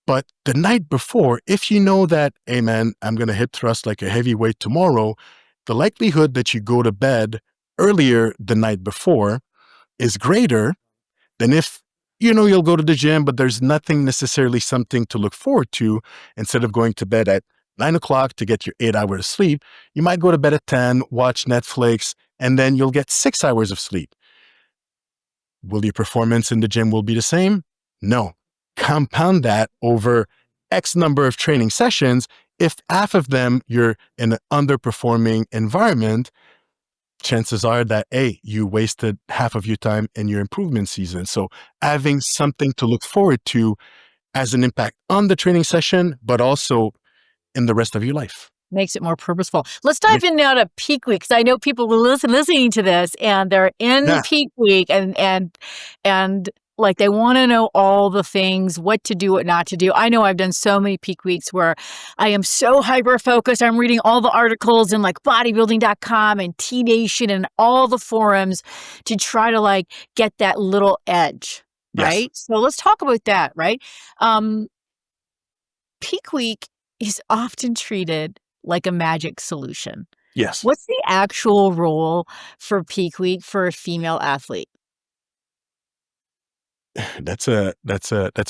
but the night before, if you know that, hey man, I'm going to hip thrust like a heavyweight tomorrow, the likelihood that you go to bed earlier the night before is greater than if you'll go to the gym, but there's nothing necessarily something to look forward to. Instead of going to bed at 9 o'clock to get your 8 hours of sleep, you might go to bed at 10, watch Netflix, and then you'll get 6 hours of sleep. Will your performance in the gym will be the same? No. Compound that over X number of training sessions. If half of them you're in an underperforming environment, chances are that, you wasted half of your time in your improvement season. So having something to look forward to has an impact on the training session, but also in the rest of your life. Makes it more purposeful. Let's dive in now to peak week, because I know people will listening to this and they're in Yeah. peak week, and Like they want to know all the things, what to do, what not to do. I know I've done so many peak weeks where I am so hyper focused. I'm reading all the articles in like bodybuilding.com and T Nation and all the forums to try to like get that little edge, Yes. right? So let's talk about that, right? Um, Peak week is often treated like a magic solution. Yes. What's the actual role for peak week for a female athlete? That's a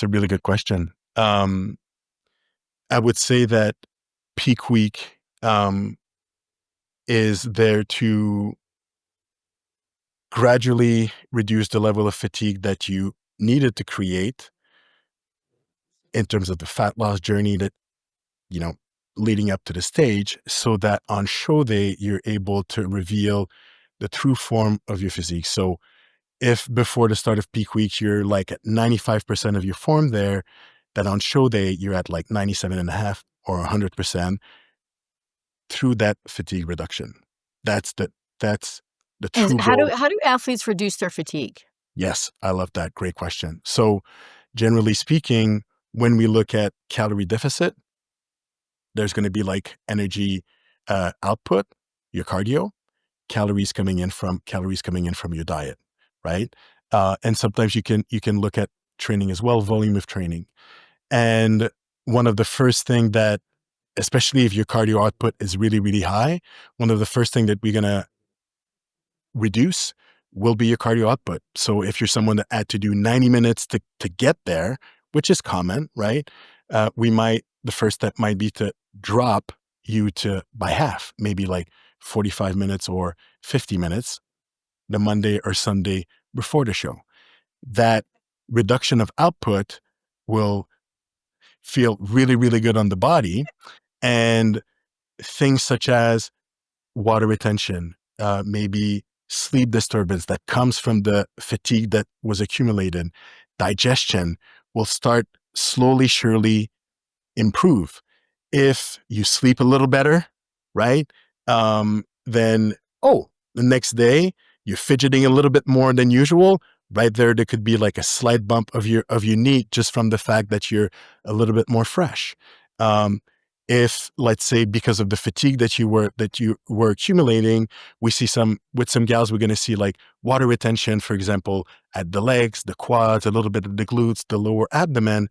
really good question. I would say that peak week is there to gradually reduce the level of fatigue that you needed to create in terms of the fat loss journey that, you know, leading up to the stage, so that on show day, you're able to reveal the true form of your physique. So if before the start of peak week, you're like at 95% of your form there, that on show day, you're at like 97.5 or 100% through that fatigue reduction. That's the And true goal. how do athletes reduce their fatigue? Yes, I love that. Great question. So generally speaking, when we look at calorie deficit, there's going to be like energy output, your cardio, calories coming in from your diet, right? And sometimes you can look at training as well, volume of training. And one of the first thing that, especially if your cardio output is really, really high, one of the first thing that we're going to reduce will be your cardio output. So if you're someone that had to do 90 minutes to get there, which is common, right? The first step might be to drop you to by half, maybe like 45 minutes or 50 minutes the Monday or Sunday before the show. That reduction of output will feel really, really good on the body. And things such as water retention, maybe sleep disturbance that comes from the fatigue that was accumulated, digestion will start slowly, surely improve. If you sleep a little better, right? Then, the next day you're fidgeting a little bit more than usual. Right there could be like a slight bump of your knee just from the fact that you're a little bit more fresh. Um, if let's say because of the fatigue that you were accumulating, we see with some gals, we're going to see like water retention, for example, at the legs, the quads, a little bit of the glutes, the lower abdomen.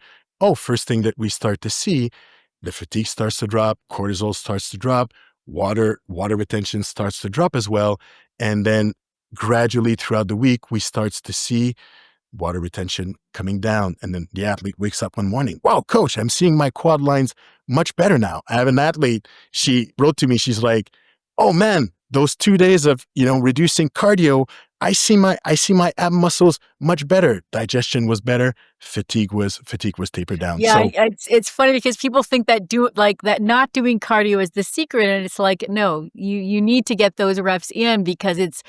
First thing that we start to see, the fatigue starts to drop, cortisol starts to drop, water retention starts to drop as well. And then gradually throughout the week, we starts to see water retention coming down. And then the athlete wakes up one morning. Wow, coach, I'm seeing my quad lines much better now. I have an athlete, she wrote to me, she's like, oh man, those 2 days of, reducing cardio, I see my ab muscles much better. Digestion was better. Fatigue was tapered down. Yeah, So it's funny because people think that not doing cardio is the secret, and it's like no, you need to get those reps in because it's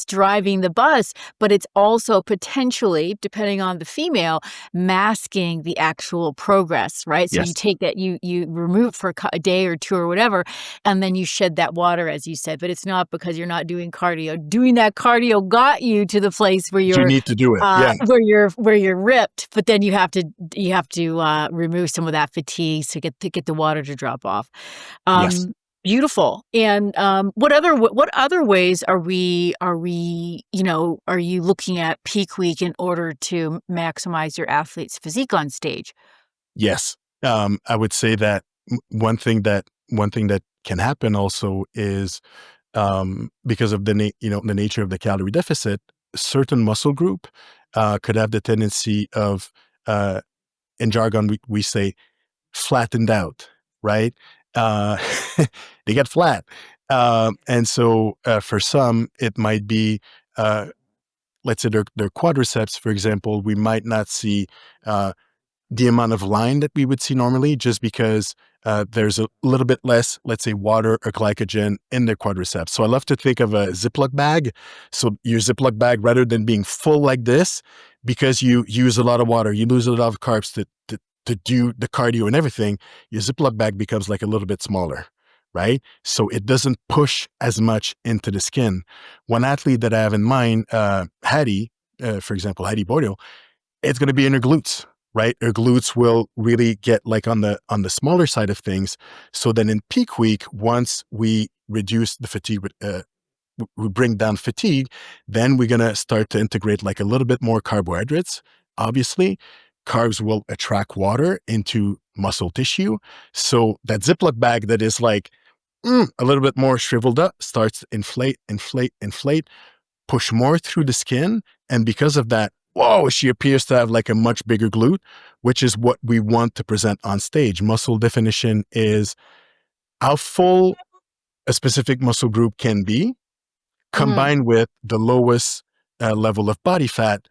driving the bus, but it's also potentially, depending on the female, masking the actual progress, right? So you yes, take that you remove for a day or two or whatever, and then you shed that water, as you said, but it's not because you're not doing cardio. Doing that cardio got you to the place where you need to do it. Yeah. where you're ripped, but then you have to remove some of that fatigue to get the water to drop off. Yes. Beautiful. And what other ways are you looking at peak week in order to maximize your athlete's physique on stage? Yes. I would say that one thing that can happen also is because of the nature of the calorie deficit, certain muscle group could have the tendency of, in jargon, we say flattened out, right? Uh, they get flat. And so for some, it might be, let's say their quadriceps, for example, we might not see uh, the amount of line that we would see normally just because there's a little bit less, let's say, water or glycogen in their quadriceps. So I love to think of a Ziploc bag. So your Ziploc bag, rather than being full like this, because you use a lot of water, you lose a lot of carbs to do the cardio and everything, your Ziploc bag becomes like a little bit smaller, right? So it doesn't push as much into the skin. One athlete that I have in mind, Hattie, for example, Hattie Bordeaux, it's going to be in her glutes, right? Her glutes will really get like on the smaller side of things. So then in peak week, once we reduce the fatigue, we bring down fatigue, then we're going to start to integrate like a little bit more carbohydrates. Obviously, carbs will attract water into muscle tissue. So that Ziploc bag that is like a little bit more shriveled up starts to inflate, push more through the skin. And because of that, whoa, she appears to have like a much bigger glute, which is what we want to present on stage. Muscle definition is how full a specific muscle group can be, Mhm. combined with the lowest level of body fat,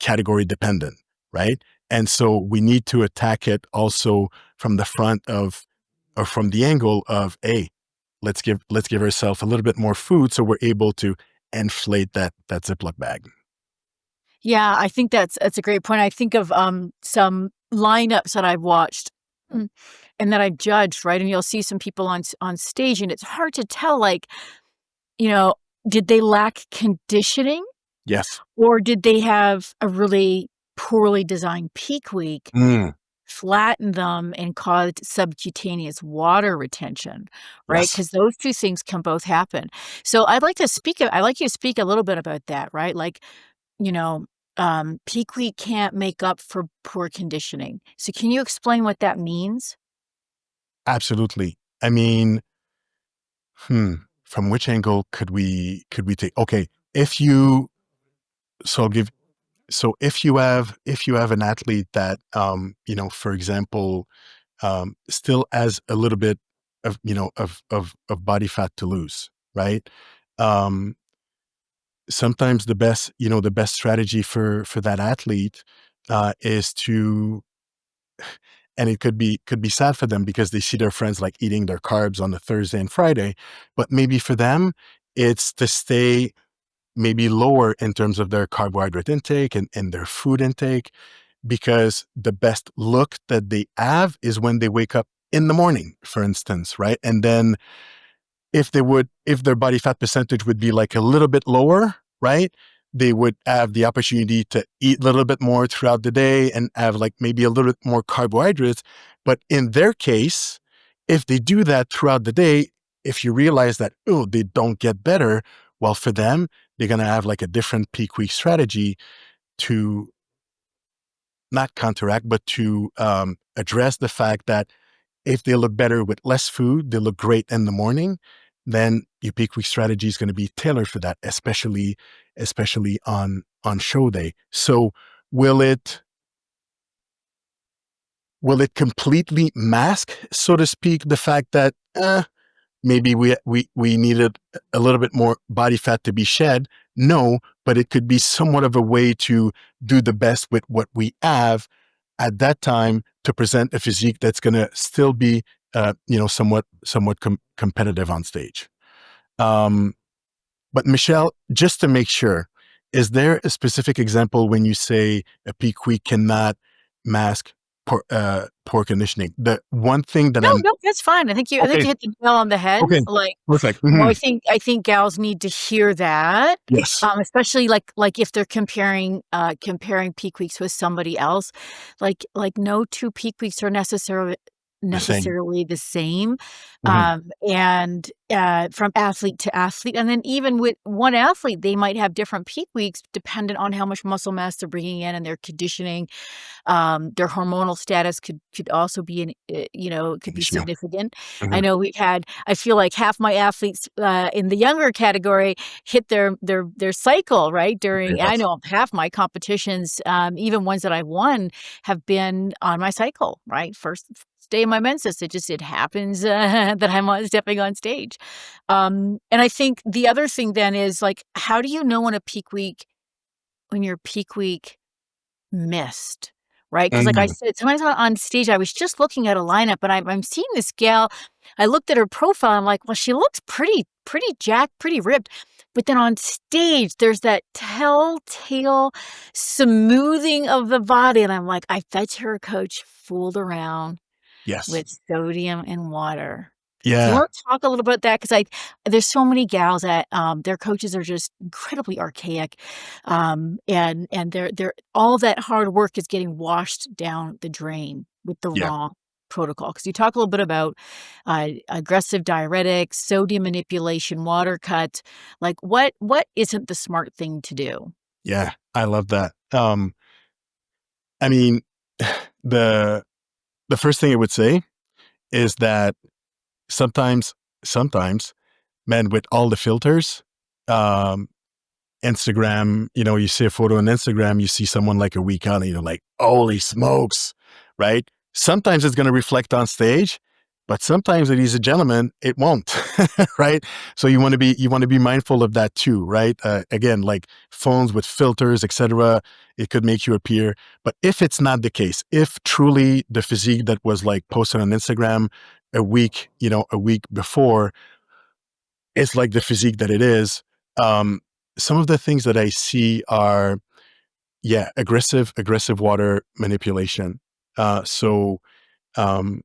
category dependent, right? And so we need to attack it also from the front of, or from the angle of, hey, let's give ourselves a little bit more food so we're able to inflate that Ziploc bag. Yeah, I think that's a great point. I think of, some lineups that I've watched, mm, and that I've judged, right? And you'll see some people on stage, and it's hard to tell, like, you know, did they lack conditioning, Yes. or did they have a really poorly designed peak week, Mm, flatten them, and caused subcutaneous water retention, right? yes. Because those 2 things can both happen. So I'd like you to speak a little bit about that, right? Like, you know, peak week can't make up for poor conditioning. So can you explain what that means? Absolutely. I mean, hmm, from which angle could we take? Okay, if you so I'll give so if you have an athlete that for example, still has a little bit of of body fat to lose, right? Um, Sometimes the best strategy for that athlete is to, and it could be sad for them because they see their friends like eating their carbs on the Thursday and Friday, but maybe for them it's to stay maybe lower in terms of their carbohydrate intake and their food intake, because the best look that they have is when they wake up in the morning, for instance, right? And then if their body fat percentage would be like a little bit lower, right? They would have the opportunity to eat a little bit more throughout the day and have like maybe a little bit more carbohydrates. But in their case, if they do that throughout the day, if you realize that, oh, they don't get better, well, for them, they're going to have like a different peak week strategy to not counteract, but to address the fact that if they look better with less food, they look great in the morning, then your peak week strategy is going to be tailored for that, especially on show day. So will it will it completely mask, so to speak, the fact that maybe we needed a little bit more body fat to be shed? No, but it could be somewhat of a way to do the best with what we have at that time to present a physique that's going to still be, somewhat competitive on stage. Um, but Michelle, just to make sure, is there a specific example when you say a peak week cannot mask poor conditioning? The one thing that No, I'm no, that's fine. I think okay, you hit the nail on the head. okay, Like, perfect. I think gals need to hear that, Yes, especially like if they're comparing peak weeks with somebody else. Like no 2 peak weeks are the same. necessarily the same, Mhm. and, from athlete to athlete, and then even with one athlete, they might have different peak weeks dependent on how much muscle mass they're bringing in and their conditioning. Their hormonal status could also be could An be issue. significant. Mhm. I feel like half my athletes, in the younger category hit their cycle, right, during I Yes. know half my competitions, even ones that I've won, have been on my cycle, right? First day of my menses, it happens, that I'm on stepping on stage. And I think the other thing then is, like, how do you know when your peak week missed, right? Because like I Mhm. said, sometimes on stage, I was just looking at a lineup, and I'm seeing this gal. I looked at her profile, I'm like, "Well, she looks pretty jacked, pretty ripped." But then on stage, there's that telltale smoothing of the body, and I'm like, "I bet her coach fooled around Yes. with sodium and water." Do you Yeah. wanna talk a little bit that? 'Cause there's so many gals that, their coaches are just incredibly archaic, and they're all that hard work is getting washed down the drain with the Yeah. wrong protocol. Because you talk a little bit about, aggressive diuretics, sodium manipulation, water cut, like, what isn't the smart thing to do? Yeah. I love that. I mean, the the first thing I would say is that sometimes sometimes, man, with all the filters, um, Instagram, you see a photo on Instagram, you see someone like a week on, and you're like, "Holy smokes," right? Sometimes it's gonna reflect on stage, but sometimes, ladies and gentlemen, it won't, right? So you wanna be mindful of that too, right? Again, like phones with filters, etc., it could make you appear. But if it's not the case, if truly the physique that was like posted on Instagram a week before is like the physique that it is, um, some of the things that I see are, yeah, aggressive water manipulation. So um,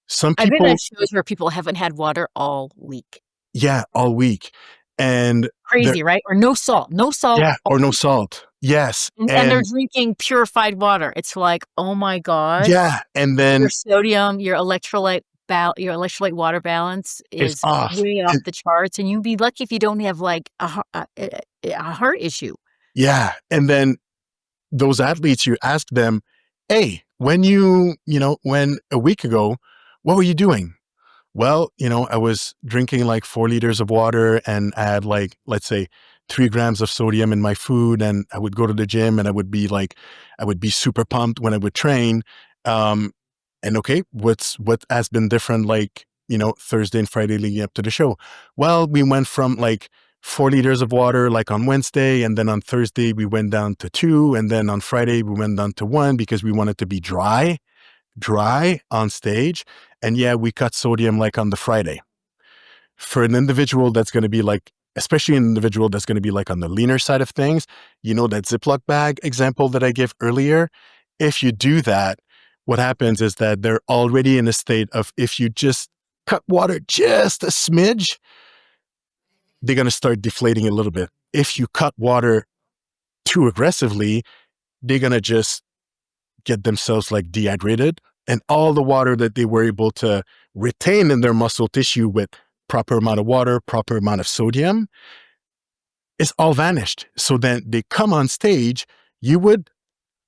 some I've been at people, shows where people haven't had water all week. yeah, all week, and they're Crazy, right? Or no salt yeah, all or no week. salt. Yes, And they're and drinking purified water. It's like, "Oh my gosh, yeah, and your then sodium, your electrolyte water balance it's is off. way off And the charts, and you'd be lucky if you don't have, like, a heart issue." yeah, and then those athletes, you ask them, "Hey, when a week ago, what were you doing?" Well, I was drinking like 4 liters of water and I had like, let's say, 3 grams of sodium in my food. And I would go to the gym and I would be super pumped when I would train. Um, and okay, what has been different like, Thursday and Friday leading up to the show? Well, we went from like 4 liters of water like on Wednesday. And then on Thursday, we went down to two. And then on Friday, we went down to one because we wanted to be dry on stage. And yeah, we cut sodium like on the Friday. For an individual that's going to be like, especially an individual that's going to be like on the leaner side of things, that Ziploc bag example that I gave earlier, if you do that, what happens is that they're already in a state of, if you just cut water just a smidge, they're going to start deflating a little bit. If you cut water too aggressively, they're going to just get themselves like dehydrated, and all the water that they were able to retain in their muscle tissue with proper amount of water, proper amount of sodium is all vanished. So then they come on stage, you would,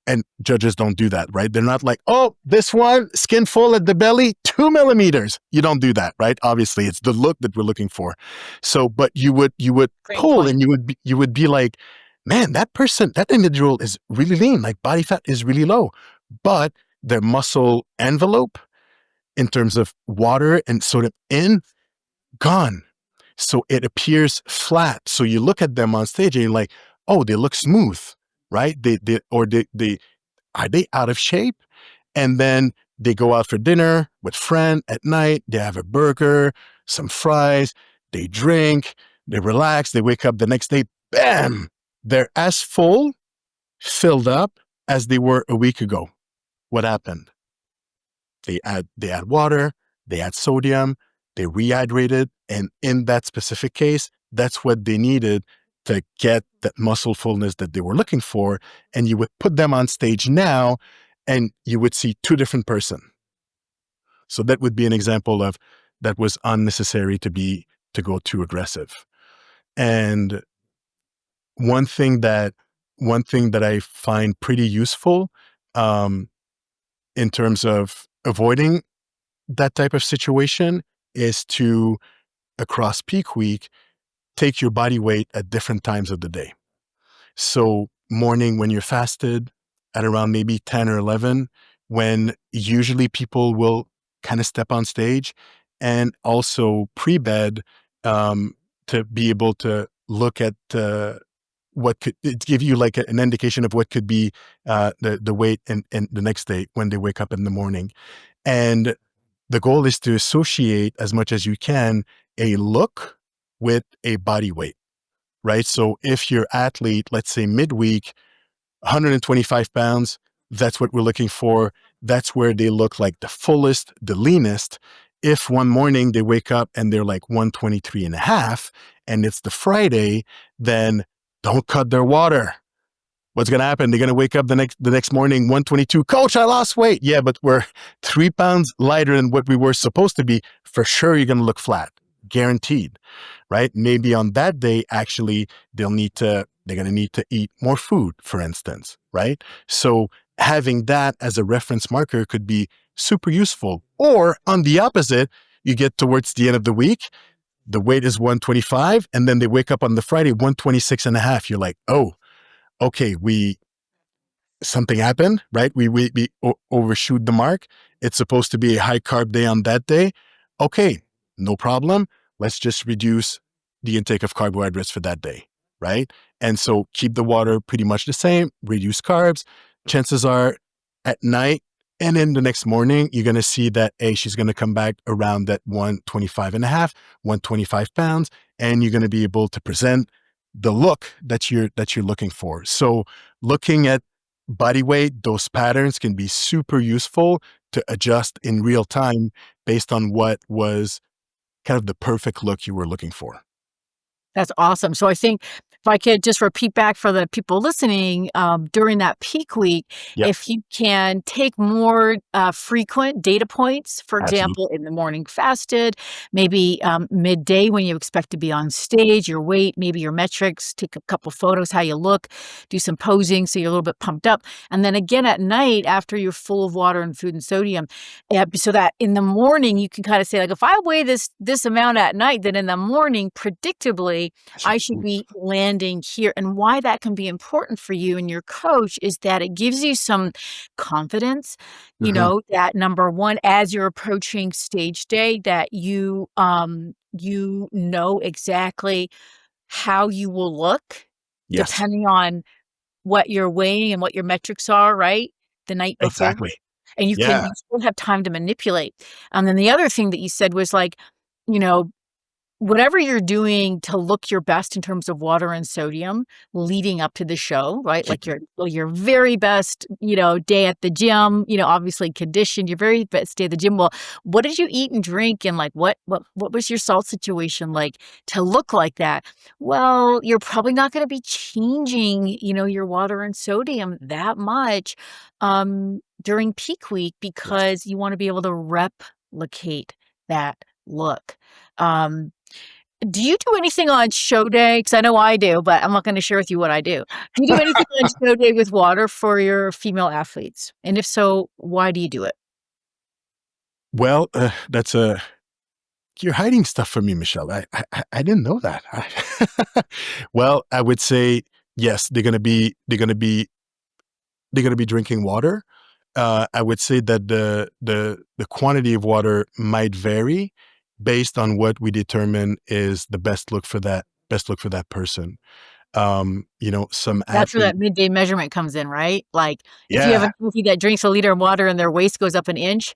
and judges don't do that, right? They're not like, "Oh, this one, skin full at the belly, 2 millimeters." You don't do that, right? Obviously, it's the look that we're looking for. So, but you would Great pull, point. and you would be like, "Man, that individual is really lean, like body fat is really low." But their muscle envelope in terms of water and sodium gone. So it appears flat. So you look at them on stage and you're like, "Oh, they look smooth," right? They are they out of shape? And then they go out for dinner with friend at night. They have a burger, some fries, they drink, they relax, they wake up the next day, bam, they're as filled up as they were a week ago. What happened? They add water, they add sodium, they rehydrated, and in that specific case, that's what they needed to get that muscle fullness that they were looking for. And you would put them on stage now, and you would see two different person. So that would be an example of that was unnecessary to go too aggressive. And one thing that one thing that I find pretty useful um, in terms of avoiding that type of situation is to, across peak week, take your body weight at different times of the day. So morning when you're fasted at around maybe 10 or 11, when usually people will kind of step on stage, and also pre-bed, um, to be able to look at what could it give you like an indication of what could be the weight and the next day when they wake up in the morning. And the goal is to associate as much as you can a look with a body weight, right? So if your athlete, let's say midweek, 125 pounds, that's what we're looking for. That's where they look like the fullest, the leanest. if one morning they wake up and they're like 123 and a half, and it's the Friday, then don't cut their water. What's going to happen? They're going to wake up the next morning, 122. Coach, I lost weight. Yeah, but we're 3 pounds lighter than what we were supposed to be. For sure, you're going to look flat, guaranteed, right? Maybe on that day, actually, they're going to need to eat more food, for instance, right? So having that as a reference marker could be super useful. Or on the opposite, you get towards the end of the week, the weight is 125, and then they wake up on the Friday, 126 and a half. You're like, oh, okay, something happened, right? We overshoot the mark. It's supposed to be a high carb day on that day. Okay, no problem. Let's just reduce the intake of carbohydrates for that day, right? And so keep the water pretty much the same, reduce carbs. Chances are at night and then the next morning, you're going to see that, hey, she's going to come back around that 125 and a half, 125 pounds, and you're going to be able to present the look that you're looking for. So looking at body weight, those patterns can be super useful to adjust in real time based on what was kind of the perfect look you were looking for. That's awesome. So I think if I could just repeat back for the people listening, during that peak week, Yep, if you can take more frequent data points, for absolutely. example, in the morning fasted, maybe midday when you expect to be on stage, your weight, maybe your metrics, take a couple photos, how you look, do some posing so you're a little bit pumped up. And then again at night after you're full of water and food and sodium, so that in the morning you can kind of say, like, if I weigh this amount at night, then in the morning, predictably, I should be landing here. And why that can be important for you and your coach is that it gives you some confidence, Mm-hmm. that number one, as you're approaching stage day, that you know exactly how you will look Yes, depending on what you're weighing and what your metrics are, right? The night before. exactly. And Yeah, you still have time to manipulate. And then the other thing that you said was like, you know, whatever you're doing to look your best in terms of water and sodium leading up to the show, right? keep Like your very best, day at the gym, obviously conditioned, your very best day at the gym. Well, what did you eat and drink and like what was your salt situation like to look like that? Well, you're probably not going to be changing, your water and sodium that much during peak week yes. because you want to be able to replicate that look. Um, do you do anything on show day? Because I know I do, but I'm not gonna share with you what I do. Do you do anything on show day with water for your female athletes? And if so, why do you do it? Well, you're hiding stuff from me, Michelle. I didn't know that. Well, I would say yes. They're gonna be drinking water. I would say that the quantity of water might vary based on what we determine is the best look for that person. Some That's where athlete, that midday measurement comes in, right? Like, if you have yeah, an athlete that drinks a liter of water and their waist goes up an inch,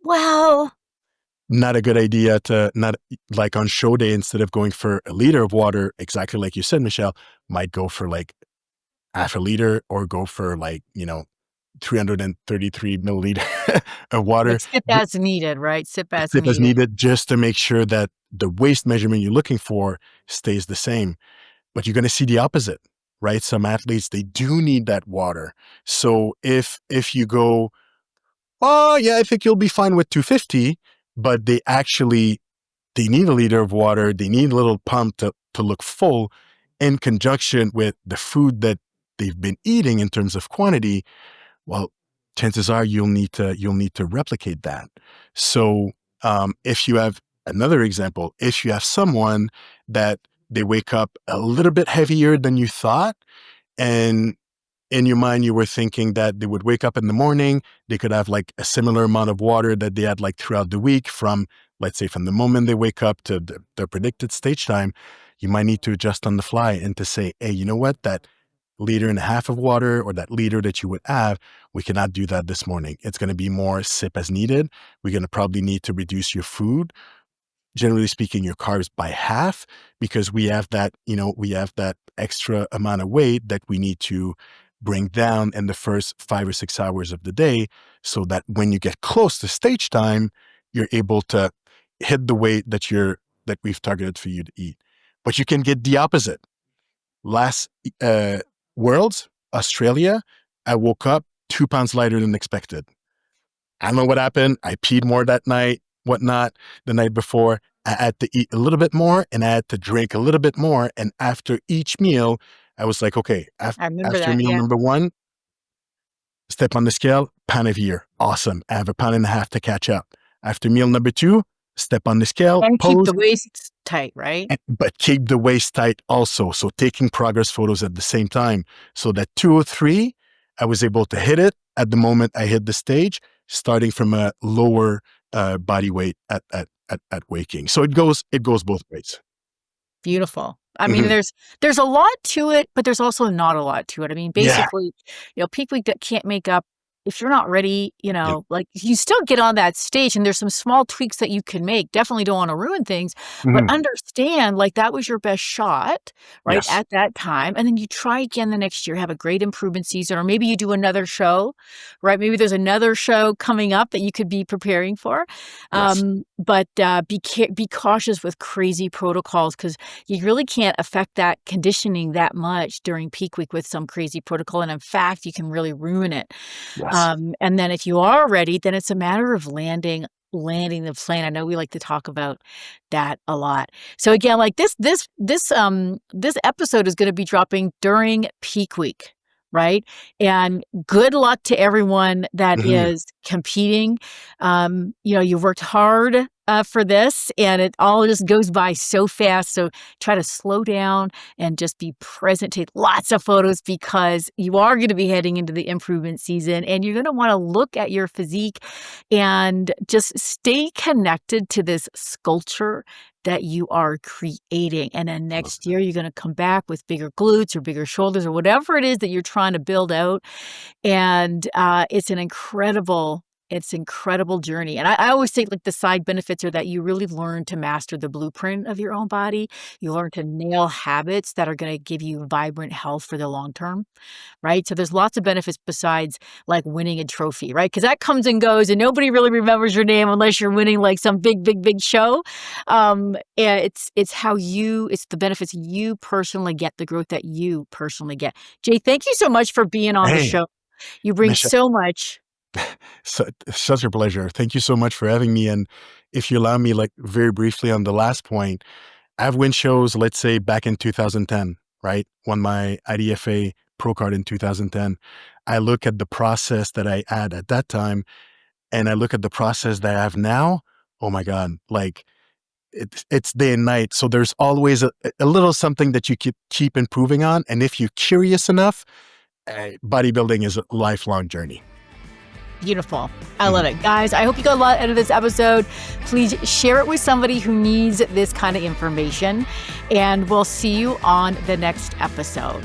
well, not a good idea to not like on show day instead of going for a liter of water, exactly like you said, Michelle, might go for like half a liter or go for like 333 milliliter of water. like sip as needed, right? Sip as Sip as needed. needed just to make sure that the waist measurement you're looking for stays the same. But you're going to see the opposite, right? Some athletes, they do need that water. So if you go, oh yeah, I think you'll be fine with 250, but they need a liter of water, they need a little pump to look full in conjunction with the food that they've been eating in terms of quantity, well, chances are you'll need to replicate that. So if you have another example, if you have someone that they wake up a little bit heavier than you thought, and in your mind you were thinking that they would wake up in the morning, they could have like a similar amount of water that they had like throughout the week from, let's say, from the moment they wake up to their predicted stage time, you might need to adjust on the fly and to say, hey, you know what, that liter and a half of water or that liter that you would have, we cannot do that this morning. It's going to be more sip as needed. We're going to probably need to reduce your food, generally speaking, your carbs by half, because we have that extra amount of weight that we need to bring down in the first 5 or 6 hours of the day so that when you get close to stage time, you're able to hit the weight that we've targeted for you to eat. But you can get the opposite. Last Worlds, Australia, I woke up 2 pounds lighter than expected. I don't know what happened. I peed more that night, whatnot. The night before, I had to eat a little bit more and I had to drink a little bit more. And after each meal, I was like, okay, I remember after that. meal Yeah. number 1, step on the scale, pound of year. Awesome. I have a pound and a half to catch up. After meal number 2, step on the scale, And keep pose, the waist tight, right? but keep the waist tight also. So taking progress photos at the same time. So that 2 or 3, I was able to hit it at the moment I hit the stage, starting from a lower body weight at waking. So it goes both ways. Beautiful. I mean, Mhm. there's a lot to it, but there's also not a lot to it. I mean, Yeah. basically, peak week that can't make up if you're not ready, Yeah. like you still get on that stage and there's some small tweaks that you can make. Definitely don't want to ruin things, but Mhm. understand like that was your best shot, right? Yes. At that time. And then you try again the next year, have a great improvement season, or maybe you do another show, right? Maybe there's another show coming up that you could be preparing for. Yes. But be cautious with crazy protocols because you really can't affect that conditioning that much during peak week with some crazy protocol. And in fact, you can really ruin it. Yes. And then if you are ready, then it's a matter of landing the plane. I know we like to talk about that a lot. So again, like this episode is going to be dropping during peak week, right? And good luck to everyone that Mhm. is competing. You've worked hard for this and it all just goes by so fast. So try to slow down and just be present. Take lots of photos because you are going to be heading into the improvement season and you're going to want to look at your physique and just stay connected to this sculpture that you are creating. And then I love next that. year, you're going to come back with bigger glutes or bigger shoulders or whatever it is that you're trying to build out. And it's incredible journey. And I always think like the side benefits are that you really learn to master the blueprint of your own body. You learn to nail habits that are going to give you vibrant health for the long term, right? So there's lots of benefits besides like winning a trophy, right? Because that comes and goes and nobody really remembers your name unless you're winning like some big, big, big show. And it's it's the benefits you personally get, the growth that you personally get. Jay, thank you so much for being on the Hey, show. You bring Michelle, so much. such a pleasure. Thank you so much for having me. And if you allow me, like very briefly on the last point, I've won shows, let's say back in 2010, right? Won my IDFA pro card in 2010. I look at the process that I had at that time and I look at the process that I have now. Oh my God, like it's day and night. So there's always a little something that you keep improving on. And if you're curious enough, bodybuilding is a lifelong journey. Beautiful. I love Mhm. it. Guys, I hope you got a lot out of this episode. Please share it with somebody who needs this kind of information. And we'll see you on the next episode.